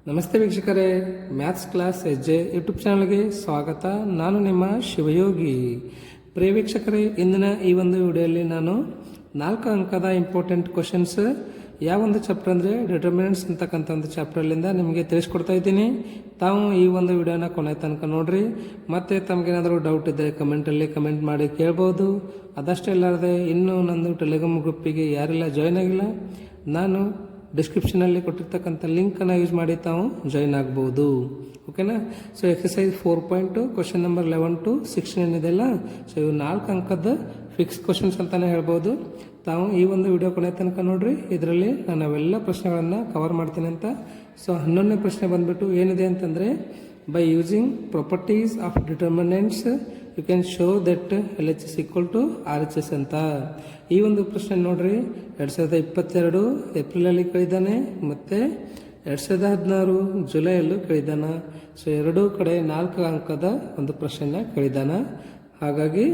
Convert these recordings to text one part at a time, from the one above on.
ನಮಸ್ತೆ ವೀಕ್ಷಕರೇ, maths class ಹೆಜ್ಜೆ ಯೂಟ್ಯೂಬ್ ಚಾನಲ್ಗೆ ಸ್ವಾಗತ. ನಾನು ನಿಮ್ಮ ಶಿವಯೋಗಿ. ಪ್ರಿಯ ವೀಕ್ಷಕರೇ, ಇಂದಿನ ಈ ಒಂದು ವಿಡಿಯೋಲಿ ನಾನು 4 ಅಂಕದ ಇಂಪಾರ್ಟೆಂಟ್ ಕ್ವಶನ್ಸ್ ಯಾವ ಒಂದು ಚಾಪ್ಟರ್ ಅಂದರೆ ಡಿಟರ್ಮಿನೆಂಟ್ಸ್ ಅಂತಕ್ಕಂಥ ಒಂದು ಚಾಪ್ಟರ್ಲಿಂದ ನಿಮಗೆ ತಿಳಿಸ್ಕೊಡ್ತಾ ಇದ್ದೀನಿ. ತಾವು ಈ ಒಂದು ವಿಡಿಯೋನ ಕೊನೆ ತನಕ ನೋಡ್ರಿ. ಮತ್ತು ತಮಗೇನಾದರೂ ಡೌಟ್ ಇದ್ದರೆ ಕಮೆಂಟಲ್ಲಿ ಕಮೆಂಟ್ ಮಾಡಿ ಕೇಳ್ಬೋದು. ಅದಷ್ಟೇ ಇಲ್ಲದೆ ಇನ್ನೂ ನಂದು ಟೆಲಿಗ್ರಾಮ್ ಗ್ರೂಪಿಗೆ ಯಾರೆಲ್ಲ ಜಾಯ್ನ್ ಆಗಿಲ್ಲ, ನಾನು ಡಿಸ್ಕ್ರಿಪ್ಷನಲ್ಲಿ ಕೊಟ್ಟಿರ್ತಕ್ಕಂಥ ಲಿಂಕನ್ನು ಯೂಸ್ ಮಾಡಿ ತಾವು ಜಾಯ್ನ್ ಆಗ್ಬೋದು. ಓಕೆನಾ? So exercise 4.2 question number 11 to 16 ಏನಿದೆಯಲ್ಲ, ಸೊ ಇವು 4 ಅಂಕದ ಫಿಕ್ಸ್ ಕ್ವಶನ್ಸ್ ಅಂತಲೇ ಹೇಳ್ಬೋದು. ತಾವು ಈ ಒಂದು ವಿಡಿಯೋ ಕೊನೆ ತನಕ ನೋಡ್ರಿ. ಇದರಲ್ಲಿ ನಾನು ಅವೆಲ್ಲ ಪ್ರಶ್ನೆಗಳನ್ನು ಕವರ್ ಮಾಡ್ತೀನಿ ಅಂತ. ಸೊ 11ನೇ ಪ್ರಶ್ನೆ ಬಂದ್ಬಿಟ್ಟು ಏನಿದೆ ಅಂತಂದರೆ, by using properties of determinants you can show that LHS equal to RHS ಅಂತ. ಈ ಒಂದು ಪ್ರಶ್ನೆ ನೋಡ್ರಿ, 2022 ಏಪ್ರಿಲಲ್ಲಿ ಕೇಳಿದ್ದಾನೆ ಮತ್ತು 2016 ಜುಲೈಯಲ್ಲೂ ಕೇಳಿದ್ದಾನ. ಸೊ ಎರಡೂ ಕಡೆ 4 ಅಂಕದ ಒಂದು ಪ್ರಶ್ನೆನ ಕೇಳಿದ್ದಾನ. ಹಾಗಾಗಿ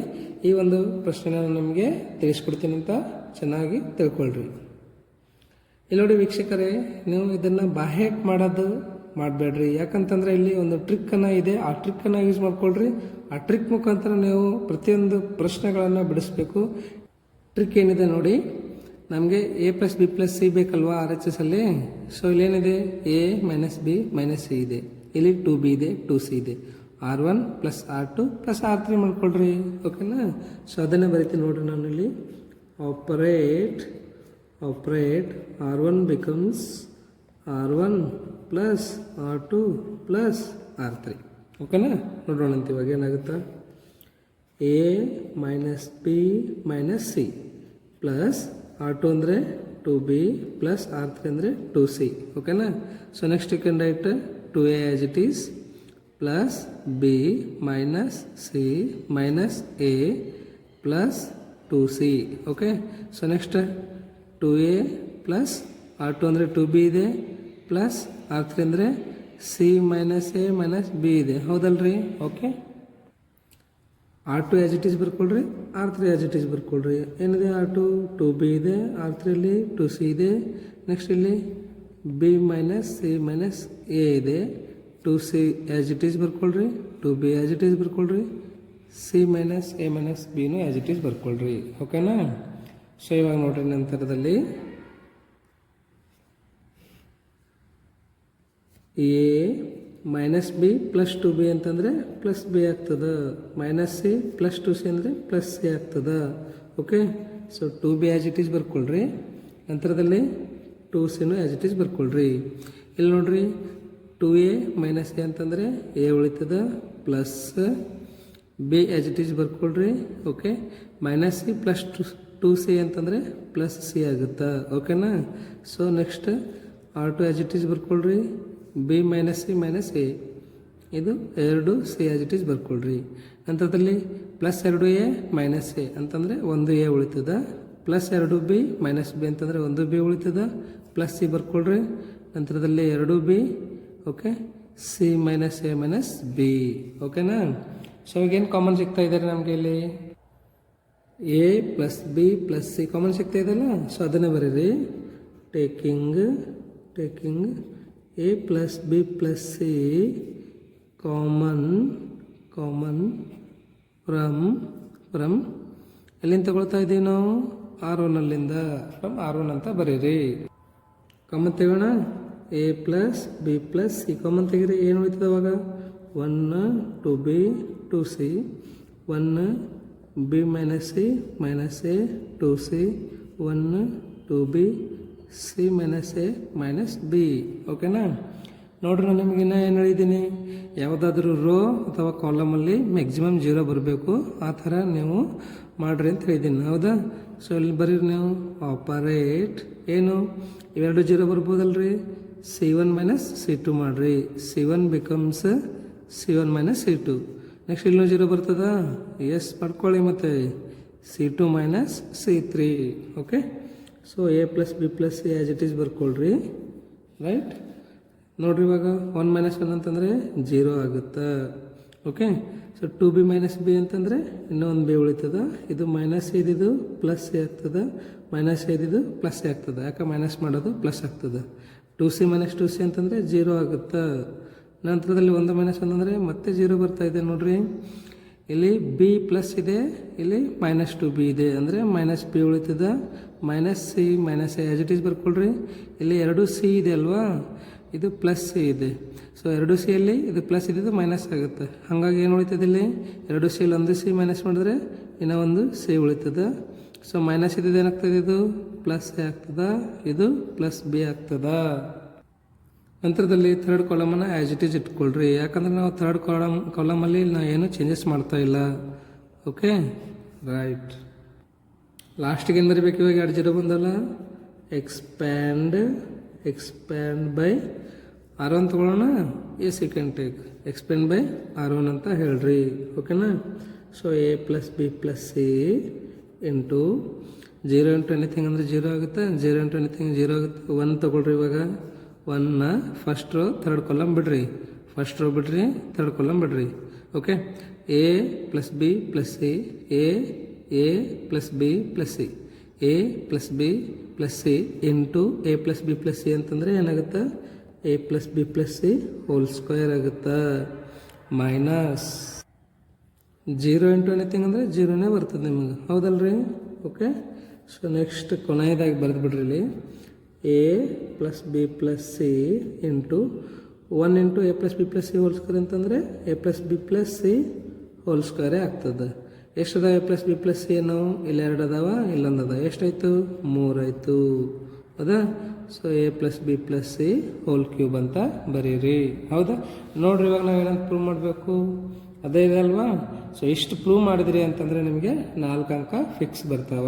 ಈ ಒಂದು ಪ್ರಶ್ನೆನ ನಿಮಗೆ ತಿಳಿಸ್ಕೊಡ್ತೀನಿ ಅಂತ ಚೆನ್ನಾಗಿ ತಿಳ್ಕೊಳ್ರಿ. ಇಲ್ಲಿ ನೋಡಿ ವೀಕ್ಷಕರೇ, ನೀವು ಇದನ್ನು ಬಾಹ್ಯಾಟ್ ಮಾಡೋದು ಮಾಡಬೇಡ್ರಿ. ಯಾಕಂತಂದರೆ ಇಲ್ಲಿ ಒಂದು ಟ್ರಿಕ್ಕನ್ನು ಇದೆ, ಆ ಟ್ರಿಕ್ಕನ್ನು ಯೂಸ್ ಮಾಡ್ಕೊಳ್ರಿ. ಆ ಟ್ರಿಕ್ ಮುಖಾಂತರ ನೀವು ಪ್ರತಿಯೊಂದು ಪ್ರಶ್ನೆಗಳನ್ನು ಬಿಡಿಸ್ಬೇಕು. ಟ್ರಿಕ್ ಏನಿದೆ ನೋಡಿ, ನಮಗೆ A+B+C ಬೇಕಲ್ವಾ RHS ಅಲ್ಲಿ. ಸೊ ಇಲ್ಲೇನಿದೆ, A - B - C ಇದೆ, ಇಲ್ಲಿ 2B ಇದೆ, 2C ಇದೆ, R1 + R2 + R3 ಮಾಡ್ಕೊಳ್ರಿ. ಓಕೆನಾ? ಸೊ ಅದನ್ನೇ ಬರೀತೀನಿ ನೋಡ್ರಿ ನಾನು ಇಲ್ಲಿ. Operate R1 becomes R1 + R2 + R3. ಓಕೆನಾ? ನೋಡೋಣ ಅಂತ ಇವಾಗ ಏನಾಗುತ್ತಾ. A - B - C plus R2 ಅಂದರೆ 2B ಪ್ಲಸ್ R3 ಅಂದರೆ 2C. ಓಕೆನಾ? So next you can write 2A as it is plus B - C - A ಪ್ಲಸ್ 2C. Okay? So next 2A plus R2 ಅಂದರೆ 2B ಇದೆ ಪ್ಲಸ್ R3 ಅಂದರೆ C - A - B ಇದೆ. ಹೌದಲ್ರಿ? Okay, R2 as it is ಬರ್ಕೊಳ್ರಿ, R3 as it is ಬರ್ಕೊಳ್ರಿ. ಏನಿದೆ, R2 2B ಇದೆ, R3 2C ಇದೆ. ನೆಕ್ಸ್ಟ್ ಇಲ್ಲಿ B - C - A ಇದೆ, 2C ಆ್ಯಸ್ ಇಟ್ ಈಸ್ ಬರ್ಕೊಳ್ರಿ, 2B ಆ್ಯಸ್ ಇಟ್ ಈಸ್ ಬರ್ಕೊಳ್ರಿ, C - A - B as it is ಬರ್ಕೊಳ್ರಿ. ಓಕೆನಾ? ಸೊ ಇವಾಗ ನೋಡ್ರಿ, ನಂತರದಲ್ಲಿ A - B + 2B ಅಂತಂದರೆ ಪ್ಲಸ್ B ಆಗ್ತದೆ, -C + 2C ಅಂದರೆ ಪ್ಲಸ್ C ಆಗ್ತದೆ. Okay? So 2B as it is ಬರ್ಕೊಳ್ರಿ. ನಂತರದಲ್ಲಿ 2Cನೂ ಆ್ಯಸ್ ಇಟ್ ಈಸ್ ಬರ್ಕೊಳ್ರಿ. ಇಲ್ಲಿ ನೋಡ್ರಿ, 2A - A ಅಂತಂದರೆ A ಉಳಿತದೆ, plus B as it is ಬರ್ಕೊಳ್ರಿ. ಓಕೆ? -C + 2C ಅಂತಂದರೆ ಪ್ಲಸ್ C ಆಗುತ್ತೆ. ಓಕೆನಾ? So next R2 as it is ಬರ್ಕೊಳ್ರಿ, B - C - A ಇದು 2C ಆ್ಯಸ್ ಇಟ್ ಈಸ್ ಬರ್ಕೊಳ್ರಿ. ನಂತರದಲ್ಲಿ ಪ್ಲಸ್ 2A - A ಅಂತಂದರೆ 1A ಉಳಿತದ, ಪ್ಲಸ್ 2B - B ಅಂತಂದರೆ 1B ಉಳಿತದ, ಪ್ಲಸ್ C ಬರ್ಕೊಳ್ರಿ. ನಂತರದಲ್ಲಿ 2B. Okay? C - A - B. ಓಕೆನಾ? ಸೊ ಈಗೇನು ಕಾಮನ್ ಸಿಗ್ತಾ ಇದ್ದಾರೆ ನಮಗೆ ಇಲ್ಲಿ, A + B + C ಕಾಮನ್ ಸಿಗ್ತಾ ಇದೆಯಲ್ಲ. ಸೊ ಅದನ್ನೇ ಬರೀರಿ. Taking A + B + C common from ಎಲ್ಲಿಂದ ತಗೊಳ್ತಾ ಇದ್ದೀವಿ ನಾವು, R1ಅಲ್ಲಿಂದ. ಫ್ರಮ್ R1 ಅಂತ ಬರೀರಿ. ಕಾಮನ್ ತೆಗೋಣ. A + B + C ಕಾಮನ್ ತೆಗೀರಿ. ಏನು ಉಳಿತದೆ ಅವಾಗ, 1 2B 2C, 1 B - C - A 2C, 1 2B C - A - B. ಓಕೆನಾ? ನೋಡ್ರಿ, ನಾನು ನಿಮಗೆ ಇನ್ನೂ ಏನು ಹೇಳಿದ್ದೀನಿ, ಯಾವುದಾದ್ರೂ ರೋ ಅಥವಾ ಕಾಲಮಲ್ಲಿ ಮ್ಯಾಕ್ಸಿಮಮ್ 0 ಬರಬೇಕು, ಆ ಥರ ನೀವು ಮಾಡಿರಿ ಅಂತ ಹೇಳಿದ್ದೀನಿ. ಹೌದಾ? ಸೊ ಇಲ್ಲಿ ಬರೀರಿ ನೀವು. ಆಪರೇಟ್ ಏನು, ಇವೆರಡು 0 ಬರ್ಬೋದಲ್ರಿ. C1 - C2 ಮಾಡಿರಿ. C1 becomes C1 - C2. Next ಇಲ್ಲೂ 0 ಬರ್ತದಾ? ಎಸ್ ಮಾಡ್ಕೊಳ್ಳಿ. ಮತ್ತು C2 - C3. Okay? So A + B + C as it is ಬರ್ಕೊಳ್ರಿ. ರೈಟ್? ನೋಡ್ರಿ, ಇವಾಗ 1 - 1 ಅಂತಂದರೆ 0 ಆಗುತ್ತೆ. ಓಕೆ? ಸೊ 2B - B ಅಂತಂದರೆ ಇನ್ನೂ ಒಂದು B ಉಳಿತದ. ಇದು ಮೈನಸ್ ಇದ್ದಿದ್ದು ಪ್ಲಸ್ C ಆಗ್ತದೆ, ಮೈನಸ್ ಇದ್ದಿದ್ದು ಪ್ಲಸ್ C ಆಗ್ತದೆ. ಯಾಕೆ ಮೈನಸ್ ಮಾಡೋದು ಪ್ಲಸ್ ಆಗ್ತದೆ. 2c ಮೈನಸ್ 2c ಅಂತಂದರೆ 0 ಆಗುತ್ತೆ. ನಂತರದಲ್ಲಿ 1 ಮೈನಸ್ 1 ಅಂದರೆ ಮತ್ತೆ 0 ಬರ್ತಾ ಇದೆ ನೋಡ್ರಿ. ಇಲ್ಲಿ ಬಿ ಪ್ಲಸ್ ಇದೆ, ಇಲ್ಲಿ ಮೈನಸ್ 2b ಇದೆ, ಅಂದರೆ ಮೈನಸ್ ಬಿ ಉಳಿತದ. Minus C minus A as it is ಬರ್ಕೊಳ್ರಿ. ಇಲ್ಲಿ 2c ಇದೆ ಅಲ್ವಾ, ಇದು ಪ್ಲಸ್ ಸಿ ಇದೆ. ಸೊ 2cಯಲ್ಲಿ ಇದು ಪ್ಲಸ್ ಇದ್ದಿದ್ದು ಮೈನಸ್ ಆಗುತ್ತೆ. ಹಾಗಾಗಿ ಏನು ಉಳಿತದೆ ಇಲ್ಲಿ 2cಯಲ್ಲಿ 1c ಮೈನಸ್ ಮಾಡಿದ್ರೆ ಇನ್ನೂ 1c ಉಳಿತದೆ. ಸೊ ಮೈನಸ್ ಇದ್ದಿದ್ದು ಏನಾಗ್ತದೆ, ಇದು ಪ್ಲಸ್ ಎ ಆಗ್ತದೆ, ಇದು ಪ್ಲಸ್ ಬಿ ಆಗ್ತದೆ. ನಂತರದಲ್ಲಿ ಥರ್ಡ್ ಕಾಲಮನ್ನು ಆ್ಯಸ್ ಇಟ್ ಈಸ್ ಇಟ್ಕೊಳ್ರಿ. ಯಾಕಂದರೆ ನಾವು ಥರ್ಡ್ ಕಾಲಮಲ್ಲಿ ನಾವು ಏನು ಚೇಂಜಸ್ ಮಾಡ್ತಾ ಇಲ್ಲ. Okay right. ಲಾಸ್ಟಿಗೆ ಏನು ಬರೀಬೇಕು ಇವಾಗ? 2 0 ಬಂದಲ್ಲ, ಎಕ್ಸ್ಪ್ಯಾಂಡ್ ಬೈ R1 ತೊಗೊಳ್ಳೋಣ. A second take expand by R1 ಅಂತ ಹೇಳ್ರಿ. ಓಕೆನಾ? So A plus B plus C into 0 into anything ಅಂದರೆ 0 ಆಗುತ್ತೆ, 0 ಇಂಟು ಎನಿಥಿಂಗ್ 0 ಆಗುತ್ತೆ. 1 ತೊಗೊಳ್ರಿ. ಇವಾಗ 1ನ ಫಸ್ಟ್ ರೋ ಥರ್ಡ್ ಕಾಲಮ್ ಬಿಡ್ರಿ, ಫಸ್ಟ್ ರೋ ಬಿಡ್ರಿ, ಥರ್ಡ್ ಕಾಲಮ್ ಬಿಡ್ರಿ. Okay. A plus B plus C, A plus B plus C, A plus B plus C into A plus B plus C ಅಂತಂದರೆ ಏನಾಗುತ್ತೆ? A plus B plus C whole square ಆಗುತ್ತೆ. Minus 0 into anything ಅಂದರೆ 0ನೇ ಬರ್ತದೆ ನಿಮಗೆ, ಹೌದಲ್ರಿ? Okay. So next ಕೊನೆಯದಾಗಿ ಬರೆದು ಬಿಡ್ರಿ ಇಲ್ಲಿ A plus B plus C into 1 into A plus B plus C whole square ಅಂತಂದರೆ A plus B plus C whole ಸ್ಕ್ವೇರೇ ಆಗ್ತದೆ. ಎಷ್ಟು ಅದಾವ A plus B plus C? ನಾವು ಇಲ್ಲಿ 2 ಅದಾವ, ಇಲ್ಲೊಂದು ಅದ. ಎಷ್ಟಾಯಿತು? 3 ಆಯಿತು, ಹೌದಾ? So A plus B plus C hole cube ಅಂತ ಬರೀರಿ. ಹೌದಾ? ನೋಡ್ರಿ, ಇವಾಗ ನಾವು ಏನಂತ ಪ್ರೂವ್ ಮಾಡಬೇಕು? ಅದೇ ಇದೆ ಅಲ್ವಾ? ಸೊ ಇಷ್ಟು ಪ್ರೂವ್ ಮಾಡಿದ್ರಿ ಅಂತಂದರೆ ನಿಮಗೆ 4 ಅಂಕ ಫಿಕ್ಸ್ ಬರ್ತಾವ.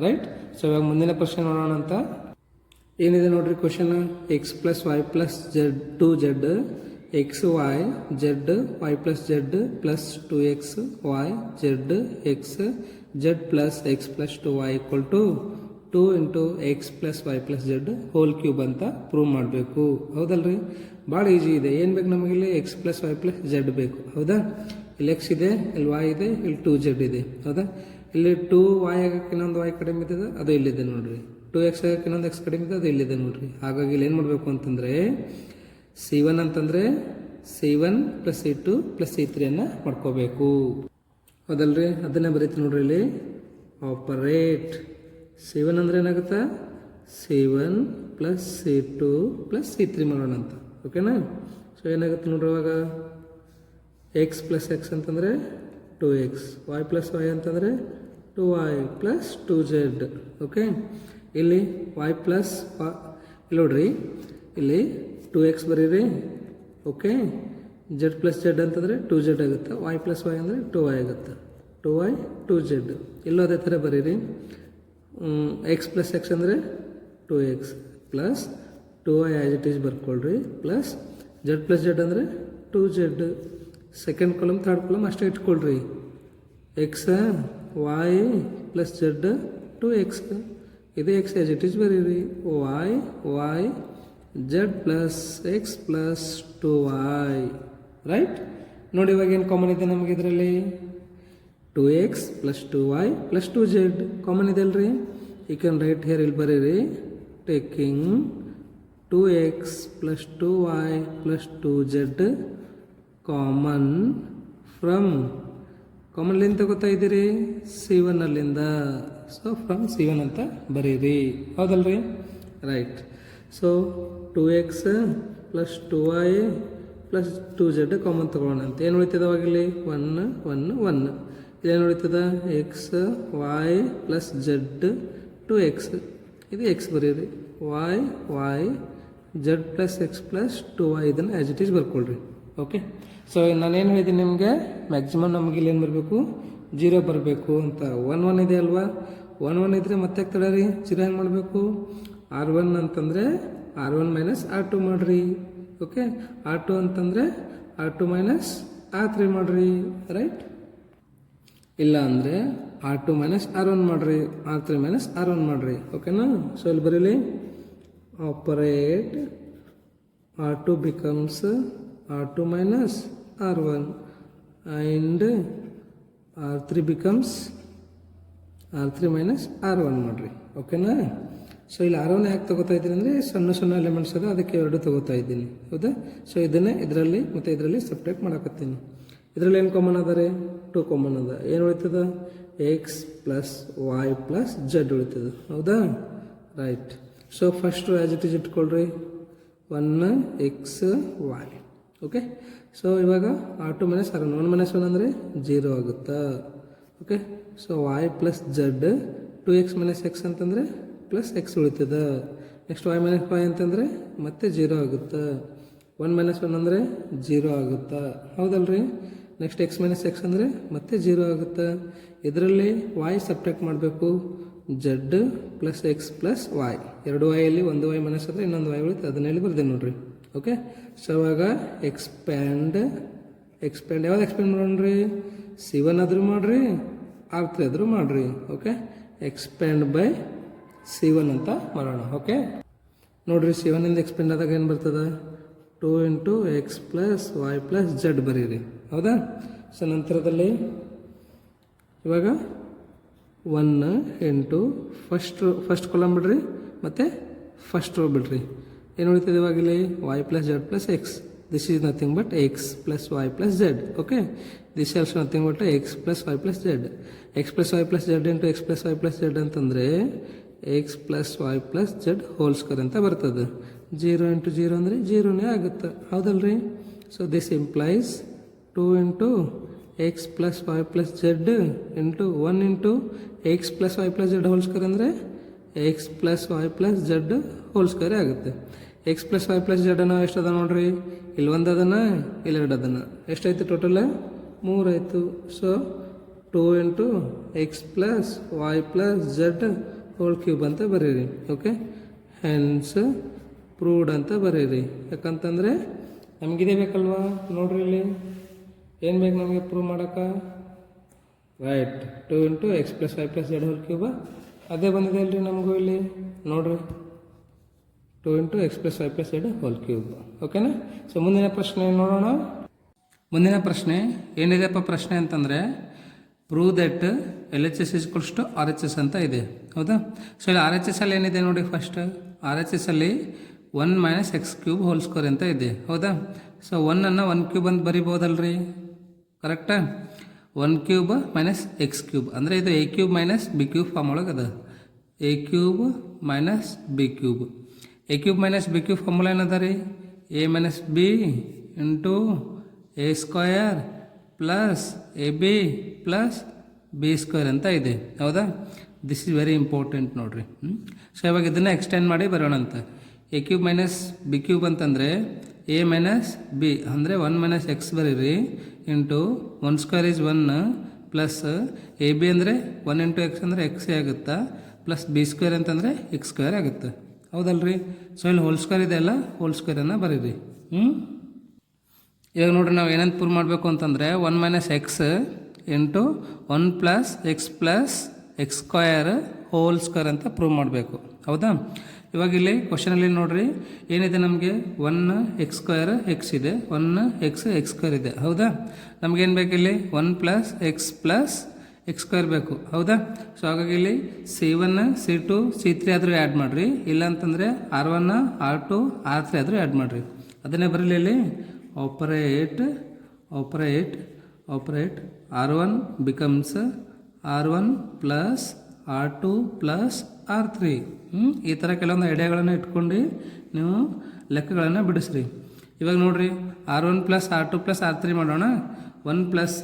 ರೈಟ್. ಸೊ ಇವಾಗ ಮುಂದಿನ ಪ್ರಶ್ನೆ ನೋಡೋಣ ಅಂತ. ಏನಿದೆ ನೋಡ್ರಿ question. X plus Y plus z 2z x y z y plus Z plus 2x y z x z plus X plus 2y equal to 2 into X plus Y plus Z whole cube ಅಂತ prove ಮಾಡಬೇಕು. ಹೌದಲ್ರಿ? ಭಾಳ easy ಇದೆ. ಏನು ಬೇಕು ನಮಗಿಲ್ಲಿ? X plus Y plus z ಬೇಕು. ಹೌದಾ? ಇಲ್ಲಿ ಎಕ್ಸ್ ಇದೆ, ಇಲ್ಲಿ ವೈ ಇದೆ, ಇಲ್ಲಿ 2z ಇದೆ. ಹೌದಾ? ಇಲ್ಲಿ 2y ಆಗಕ್ಕೆ ಇನ್ನೊಂದು y ಕಡಿಮೆ ಇದೆ, ಅದು ಇಲ್ಲಿದೆ ನೋಡ್ರಿ. 2x ಆಗಕ್ಕೆ ಇನ್ನೊಂದು x ಕಡಿಮೆ ಇದೆ, ಅದು ಇಲ್ಲಿದೆ ನೋಡ್ರಿ. ಹಾಗಾಗಿ ಇಲ್ಲಿ ಏನು ಮಾಡಬೇಕು ಅಂತಂದರೆ C1 ಅಂತಂದರೆ C1 plus C2 plus C3 ಅನ್ನು ಮಾಡ್ಕೋಬೇಕು. ಹೌದಲ್ರಿ? ಅದನ್ನೇ ಬರೀತಿ ನೋಡ್ರಿ ಇಲ್ಲಿ. ಆಪರೇಟ್ C1 ಅಂದರೆ ಏನಾಗುತ್ತೆ? C1 plus C2 plus C3 ಮಾಡೋಣ ಅಂತ. ಓಕೆನಾ? ಸೊ ಏನಾಗುತ್ತೆ ನೋಡ್ರಿ ಇವಾಗ ಎಕ್ಸ್ ಪ್ಲಸ್ ಎಕ್ಸ್ ಅಂತಂದರೆ 2x, ವೈ ಪ್ಲಸ್ ವೈ ಅಂತಂದರೆ 2y ಪ್ಲಸ್ 2z. ಓಕೆ. ಇಲ್ಲಿ ವೈ ಪ್ಲಸ್ ಇಲ್ಲಿ ನೋಡ್ರಿ, ಇಲ್ಲಿ 2x ಬರೀರಿ. ಓಕೆ. ಜೆಡ್ ಪ್ಲಸ್ ಜೆಡ್ ಅಂತಂದರೆ 2z ಆಗುತ್ತೆ, ವೈ ಪ್ಲಸ್ ವೈ ಅಂದರೆ 2y ಆಗುತ್ತೆ, 2y 2z. ಇಲ್ಲೂ ಅದೇ ಥರ ಬರೀರಿ. ಎಕ್ಸ್ ಪ್ಲಸ್ ಎಕ್ಸ್ ಅಂದರೆ 2x plus 2y as it is ಬರ್ಕೊಳ್ರಿ, ಪ್ಲಸ್ ಜೆಡ್ ಪ್ಲಸ್ ಜೆಡ್ ಅಂದರೆ 2z. Second column third column ಅಷ್ಟೇ ಇಟ್ಕೊಳ್ರಿ. X Y plus Z 2x, ಇದು ಎಕ್ಸ್ ಆ್ಯಸ್ ಇಟ್ ಈಸ್ ಬರೀರಿ. Y Z plus X plus 2y. Right. ನೋಡಿ ಇವಾಗ ಏನು common ಇದೆ ನಮಗೆ ಇದರಲ್ಲಿ? 2x plus 2y plus 2z common ಇದೆ ಅಲ್ರಿ. ಯು ಕ್ಯಾನ್ ರೈಟ್ ಹಿಯರ್, ಇಲ್ಲಿ ಬರೀರಿ. Taking 2x plus 2y plus 2z common from, ಕಾಮನ್ಲಿಂದ ತಗೋತಾ ಇದ್ದೀರಿ C1 ಅಲ್ಲಿಂದ. ಸೊ ಫ್ರಮ್ C1 ಅಂತ ಬರೀರಿ. ಹೌದಲ್ರಿ? Right. So 2x plus 2y plus 2z common ತೊಗೊಳ್ಳೋಣ ಅಂತ. ಏನು ಉಳಿತದ ಅವಾಗಿಲ್ಲಿ? 1 1 1. ಇಲ್ಲೇನು ಉಳಿತದ? X Y plus Z 2x, ಇದು ಎಕ್ಸ್ ಬರೀರಿ. Y Z plus X plus 2y ಇದನ್ನು ಆ್ಯಸ್ ಇಟ್ ಈಸ್ ಬರ್ಕೊಳ್ರಿ. ಓಕೆ. ಸೊ ನಾನೇನು ಹೇಳಿದ್ದೀನಿ ನಿಮಗೆ, ಮ್ಯಾಕ್ಸಿಮಮ್ ನಮಗೆ ಇಲ್ಲಿ ಏನು ಬರಬೇಕು? 0 ಬರಬೇಕು ಅಂತ. 1 1 ಇದೆ ಅಲ್ವಾ? 1 1 ಇದ್ದರೆ ಮತ್ತೆ ತಡರಿ 0 ಹೆಂಗೆ ಮಾಡಬೇಕು? R1 ಅಂತಂದರೆ R1 ಮೈನಸ್ R2 ಮಾಡಿರಿ. ಓಕೆ. R2 ಅಂತಂದರೆ R2 ಮೈನಸ್ R3 ಮಾಡಿರಿ. ರೈಟ್. ಇಲ್ಲ ಅಂದರೆ R2 ಮೈನಸ್ R1 ಮಾಡಿರಿ, R3 ಮೈನಸ್ R1 ಮಾಡಿರಿ. ಓಕೆನಾ? ಸೊ ಇಲ್ಲಿ ಬರೀಲಿ. Operate R2 becomes R2 minus R1 and R3 becomes R3 minus R1 ಮಾಡಿರಿ. ಓಕೆನಾ? ಸೊ ಇಲ್ಲಿ R1 ಯಾಕೆ ತೊಗೋತಾ ಇದ್ದೀನಿ ಅಂದರೆ ಸಣ್ಣ ಸಣ್ಣ ಎಲಿಮೆಂಟ್ಸ್ ಅದ, ಅದಕ್ಕೆ 2 ತೊಗೋತಾ ಇದ್ದೀನಿ, ಹೌದಾ. ಸೊ ಇದನ್ನೇ ಇದರಲ್ಲಿ ಮತ್ತು ಇದರಲ್ಲಿ ಸಪ್ರೇಟ್ ಮಾಡಕತ್ತೀನಿ. ಇದರಲ್ಲಿ ಏನು ಕಾಮನ್ ಅದ ರೀ? 2 ಕಾಮನ್ ಅದ. ಏನು ಉಳಿತದ? X plus Y plus Z ಉಳಿತದ, ಹೌದಾ. Right. So first as it is ಇಟ್ಕೊಳ್ರಿ, 1x y. ಓಕೆ. ಸೊ ಇವಾಗ R2 ಮೈನಸ್ R1, 1 ಮೈನಸ್ 1 ಅಂದರೆ 0 ಆಗುತ್ತಾ. Okay. So y plus Z 2x minus X ಅಂತಂದರೆ ಪ್ಲಸ್ ಎಕ್ಸ್ ಉಳಿತದ. ನೆಕ್ಸ್ಟ್ y ಮೈನಸ್ y ಅಂತಂದರೆ ಮತ್ತೆ 0 ಆಗುತ್ತಾ. 1 ಮೈನಸ್ 1 ಅಂದರೆ 0 ಆಗುತ್ತಾ, ಹೌದಲ್ರಿ. ನೆಕ್ಸ್ಟ್ ಎಕ್ಸ್ ಮೈನಸ್ ಎಕ್ಸ್ ಅಂದರೆ ಮತ್ತೆ 0 ಆಗುತ್ತಾ. ಇದರಲ್ಲಿ y ಸಬ್ಟ್ರಾಕ್ಟ್ ಮಾಡಬೇಕು, z plus X plus y. 2 ವೈಯಲ್ಲಿ 1 ವೈ ಮೈನಸ್ ಆದರೆ ಇನ್ನೊಂದು ವೈ ಉಳಿತು, ಅದನ್ನ ಹೇಳಿ ಬರ್ತೀನಿ ನೋಡ್ರಿ. ಓಕೆ. ಸೊ ಇವಾಗ ಎಕ್ಸ್ಪ್ಯಾಂಡ್ ಯಾವ್ದು ಎಕ್ಸ್ಪ್ಯಾಂಡ್ ಮಾಡೋಣ್ರಿ? C1 ಆದರೂ ಮಾಡಿರಿ, R3 ಆದರೂ ಮಾಡಿರಿ. ಓಕೆ. ಎಕ್ಸ್ಪ್ಯಾಂಡ್ ಬೈ C1 ಅಂತ ಮಾಡೋಣ. ಓಕೆ. ನೋಡಿರಿ, C1 ಇಂದ ಎಕ್ಸ್ಪ್ಯಾಂಡ್ ಆದಾಗ ಏನು ಬರ್ತದೆ? 2 into X plus Y plus z ಬರೀರಿ, ಹೌದಾ. ಸೊ ನಂತರದಲ್ಲಿ ಇವಾಗ 1 ಇಂಟು ಫಸ್ಟ್ ಕಾಲಮ್ ಬಿಡ್ರಿ ಮತ್ತು ಫಸ್ಟ್ ರೋ ಬಿಡ್ರಿ. ಏನು ಉಳಿತದೆ ಇವಾಗಲಿ? Y plus Z plus X. This is nothing but X plus Y plus Z. Okay. This also nothing but X plus Y plus Z. X plus Y plus Z into X plus Y plus Z ಅಂತಂದರೆ X plus Y plus Z whole square ಅಂತ ಬರ್ತದೆ. 0 into 0 ಅಂದರೆ 0ನೇ ಆಗುತ್ತೆ, ಹೌದಲ್ರಿ. So this implies 2 into X plus Y plus Z into 1 into X plus Y plus Z whole square ಅಂದರೆ X plus Y plus Z whole square ಆಗುತ್ತೆ. X plus Y plus Z ಅನ್ನೋ ಎಷ್ಟು ಅದ ನೋಡ್ರಿ? ಇಲ್ಲಿ 1 ಅದನ್ನ, ಇಲ್ಲಿ 2 ಅದನ್ನ. ಎಷ್ಟಾಯ್ತು ಟೋಟಲ್? 3 ಆಯಿತು. So 2 into X plus Y plus Z whole cube ಅಂತ ಬರೀರಿ. ಓಕೆ. ಹೆನ್ಸ್ ಪ್ರೂವ್ಡ್ ಅಂತ ಬರೀರಿ. ಯಾಕಂತಂದರೆ ನಮಗಿದೇ ಬೇಕಲ್ವಾ? ನೋಡ್ರಿ ಇಲ್ಲಿ ಏನು ಬೇಕು ನಮಗೆ ಪ್ರೂವ್ ಮಾಡೋಕೆ? Right. 2 into X plus Y plus Z whole cube ಅದೇ ಬಂದಿದೆ ಅಲ್ರಿ ನಮಗೂ ಇಲ್ಲಿ. ನೋಡ್ರಿ, 2 into X plus Y plus Z whole cube. ಓಕೆನಾ. ಸೊ ಮುಂದಿನ ಪ್ರಶ್ನೆ ನೋಡೋಣ. ಮುಂದಿನ ಪ್ರಶ್ನೆ ಏನಿದೆಪ್ಪ ಪ್ರಶ್ನೆ ಅಂತಂದರೆ, prove that LHS equals to RHS ಅಂತ ಇದೆ, ಹೌದಾ. ಸೊ ಇಲ್ಲಿ RHS ಅಲ್ಲಿ ಏನಿದೆ ನೋಡಿ, ಫಸ್ಟ್ RHS ಅಲ್ಲಿ 1 minus x cube whole square ಅಂತ ಇದೆ, ಹೌದಾ. ಸೊ 1 ಅನ್ನು 1 ಕ್ಯೂಬ್ ಅಂತ ಬರಿಬೋದಲ್ರಿ, ಕರೆಕ್ಟಾ. 1 ಕ್ಯೂಬ್ ಮೈನಸ್ ಎಕ್ಸ್ ಕ್ಯೂಬ್ ಅಂದರೆ ಇದು a cube minus b cube form ಒಳಗೆ ಅದ. A cube minus b cube. A cube minus b cube formula ಏನದ ರೀ? A minus B into a square plus a b plus B square ಅಂತ ಇದೆ, ಹೌದಾ. This is very important ನೋಡಿರಿ. So ಇವಾಗ ಇದನ್ನು ಎಕ್ಸ್ಟೆಂಡ್ ಮಾಡಿ ಬರೋಣ ಅಂತ. A cube minus b cube ಅಂತಂದರೆ ಎ ಮೈನಸ್ ಬಿ ಅಂದರೆ 1 ಮೈನಸ್ ಎಕ್ಸ್ ಬರೀರಿ into 1 square is 1 plus a B ಅಂದರೆ 1 ಇಂಟು ಎಕ್ಸ್ ಅಂದರೆ ಎಕ್ಸೇ ಆಗುತ್ತಾ, ಪ್ಲಸ್ ಬಿ ಸ್ಕ್ವೇರ್ ಅಂತಂದರೆ ಎಕ್ಸ್ ಸ್ಕ್ವೇರ್ ಆಗುತ್ತೆ, ಹೌದಲ್ರಿ. ಸೊ ಇಲ್ಲಿ ಹೋಲ್ ಸ್ಕ್ವೇರ್ ಇದೆ ಅಲ್ಲ, ಹೋಲ್ ಸ್ಕ್ವೇರನ್ನು ಬರೀರಿ. ಇವಾಗ ನೋಡ್ರಿ, ನಾವು ಏನಂತ ಪ್ರೂವ್ ಮಾಡಬೇಕು ಅಂತಂದರೆ 1 minus X into 1 plus X square hole square ಅಂತ ಪ್ರೂವ್ ಮಾಡಬೇಕು, ಹೌದಾ. ಇವಾಗ ಇಲ್ಲಿ ಕ್ವಶನಲ್ಲಿ ನೋಡ್ರಿ ಏನಿದೆ ನಮಗೆ? 1 ಎಕ್ಸ್ ಸ್ಕ್ವೇರ್ ಎಕ್ಸ್ ಇದೆ, 1 ಎಕ್ಸ್ ಸ್ಕ್ವೇರ್ ಇದೆ, ಹೌದಾ. ನಮಗೇನು ಬೇಕು ಇಲ್ಲಿ? 1 ಪ್ಲಸ್ ಎಕ್ಸ್ ಸ್ಕ್ವೇರ್ ಬೇಕು, ಹೌದಾ. ಸೊ ಹಾಗಾಗಿ ಇಲ್ಲಿ C1 C2 C3 ಆದರೂ ಆ್ಯಡ್ ಮಾಡಿರಿ, ಇಲ್ಲ ಅಂತಂದರೆ R1 R2 R3 ಆದರೂ ಆ್ಯಡ್ ಮಾಡಿರಿ. ಅದನ್ನೇ ಬರಲಿ ಇಲ್ಲಿ operate R1 becomes R1 plus R2 plus R3. ಈ ಥರ ಕೆಲವೊಂದು ಐಡಿಯಾಗಳನ್ನು ಇಟ್ಕೊಂಡು ನೀವು ಲೆಕ್ಕಗಳನ್ನು ಬಿಡಿಸ್ರಿ. ಇವಾಗ ನೋಡಿರಿ, R1 plus R2 plus R3 ಮಾಡೋಣ. 1 plus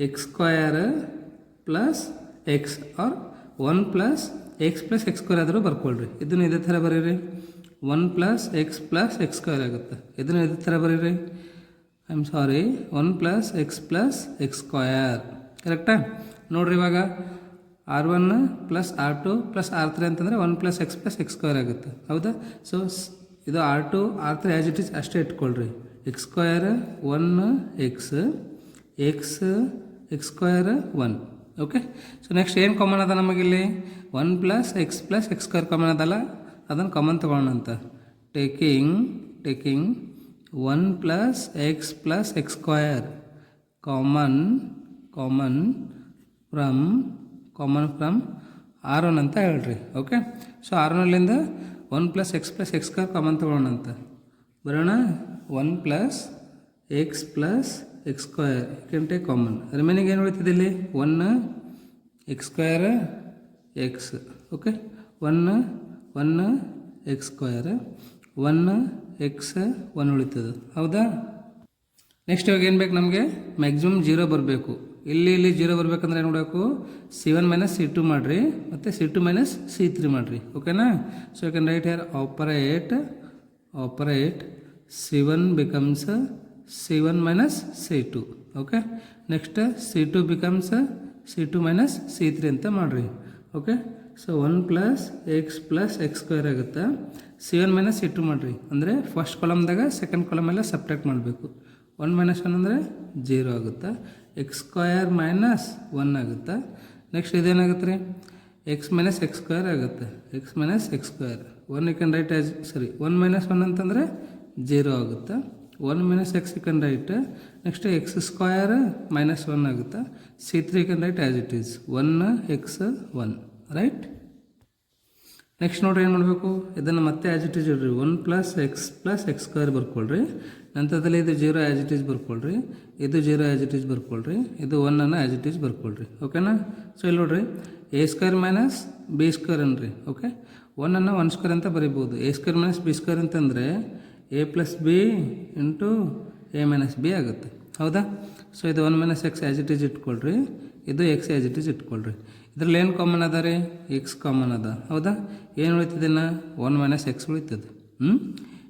X square plus x or 1 plus X square ಆದರೂ ಬರ್ಕೊಳ್ರಿ. ಇದನ್ನು ಇದೇ ಥರ ಬರೀರಿ. 1 ಪ್ಲಸ್ ಎಕ್ಸ್ ಸ್ಕ್ವೇರ್ ಆಗುತ್ತೆ. ಇದನ್ನು ಇದೇ ಥರ ಬರೀರಿ. 1 ಪ್ಲಸ್ ಎಕ್ಸ್ ಸ್ಕ್ವಯರ್, ಕರೆಕ್ಟಾ. ನೋಡಿರಿ, ಇವಾಗ R1 plus R2 plus R3 ಅಂತಂದರೆ 1 ಪ್ಲಸ್ ಎಕ್ಸ್ ಸ್ಕ್ವೇರ್ ಆಗುತ್ತೆ, ಹೌದಾ. ಸೊ ಇದು R2 R3 as it is ಅಷ್ಟೇ ಇಟ್ಕೊಳ್ರಿ. X square 1 X square 1. Okay. So next ಏನು ಕಾಮನ್ ಅದ ನಮಗಿಲ್ಲಿ? 1 ಪ್ಲಸ್ ಎಕ್ಸ್ ಸ್ಕ್ವೇರ್ ಕಾಮನ್ ಅದಲ್ಲ, ಅದನ್ನು ಕಾಮನ್ ತೊಗೊಳ್ಳೋಣ ಅಂತ. Taking 1 plus X square common from R1 ಅಂತ ಹೇಳ್ರಿ. Okay, so R1 1 plus X square common ತೊಗೊಳ್ಳೋಣ ಅಂತ ಬರೋಣ. 1 plus X square can take common. Remaining ಏನು ಉಳಿತದೆ ಇಲ್ಲಿ? 1 X square X. Okay, 1 X square 1 X 1 ಉಳಿತದೆ. ಹೌದಾ? ನೆಕ್ಸ್ಟ್ ಇವಾಗ ಏನು ಬೇಕು ನಮಗೆ? ಮ್ಯಾಕ್ಸಿಮಮ್ 0 ಬರಬೇಕು. ಇಲ್ಲಿ 0 ಬರಬೇಕಂದ್ರೆ ಏನು ಮಾಡಬೇಕು? C1 ಮೈನಸ್ C2 ಮಾಡಿರಿ, ಮತ್ತು C2 ಮೈನಸ್ C3 ಮಾಡಿರಿ. ಓಕೆನಾ? So you can write here operate C1 becomes C1 minus C2. Okay, next C2 becomes C2 minus C3 ಅಂತ ಮಾಡಿರಿ. Okay, so 1 plus X square ಆಗುತ್ತೆ. C1 ಮೈನಸ್ C2 ಮಾಡಿರಿ ಅಂದರೆ first ಕಾಲಮ್ದಾಗ ಸೆಕೆಂಡ್ ಕಾಲಮ್ ಎಲ್ಲ subtract ಮಾಡಬೇಕು. 1 ಮೈನಸ್ 1 ಅಂದರೆ 0 ಆಗುತ್ತೆ. ಎಕ್ಸ್ ಸ್ಕ್ವೇರ್ ಮೈನಸ್ 1 ಆಗುತ್ತೆ. ನೆಕ್ಸ್ಟ್ ಇದೇನಾಗುತ್ತೆ ರೀ? ಎಕ್ಸ್ ಮೈನಸ್ ಎಕ್ಸ್ ಸ್ಕ್ವೇರ್ ಆಗುತ್ತೆ. X minus X square 1 you can write as 1 minus 1 ಅಂತಂದರೆ 0 ಆಗುತ್ತೆ. 1 minus x you can write. Next x square minus 1 ಆಗುತ್ತೆ. C3 you can write as it is 1x1. Right? Next ನೋಡ್ರಿ ಏನು ಮಾಡಬೇಕು? ಇದನ್ನು ಮತ್ತೆ as it is ಇಡ್ರಿ. 1 plus X square ಬರ್ಕೊಳ್ರಿ. ನಂತರದಲ್ಲಿ ಇದು 0 ಆ್ಯಸ್ ಇಟ್ ಈಸ್ ಬರ್ಕೊಳ್ರಿ. ಇದು 0 ಆ್ಯಸ್ ಇಟ್ ಈಸ್ ಬರ್ಕೊಳ್ರಿ. ಇದು 1 ಆ್ಯಸ್ ಇಟ್ ಈಸ್ ಬರ್ಕೊಳ್ರಿ. ಓಕೆನಾ? ಸೊ ಇಲ್ಲಿ ನೋಡ್ರಿ, A square minus B square ಅನ್ರಿ. ಓಕೆ, 1 1 ಸ್ಕ್ವೇರ್ ಅಂತ ಬರೀಬೋದು. A square minus B square ಅಂತಂದರೆ A plus B into A minus B ಆಗುತ್ತೆ. ಹೌದಾ? ಸೊ ಇದು 1 minus X as it is ಇಟ್ಕೊಳ್ರಿ. ಇದು ಎಕ್ಸ್ ಆ್ಯಸ್ ಇಟ್ ಈಸ್ ಇಟ್ಕೊಳ್ರಿ. ಇದರಲ್ಲಿ ಏನು ಕಾಮನ್ ಅದ ರೀ? ಎಕ್ಸ್ ಕಾಮನ್ ಅದ. ಹೌದಾ? ಏನು ಉಳಿತದಿನ್ನ? 1 ಮೈನಸ್ ಎಕ್ಸ್ ಉಳಿತದೆ.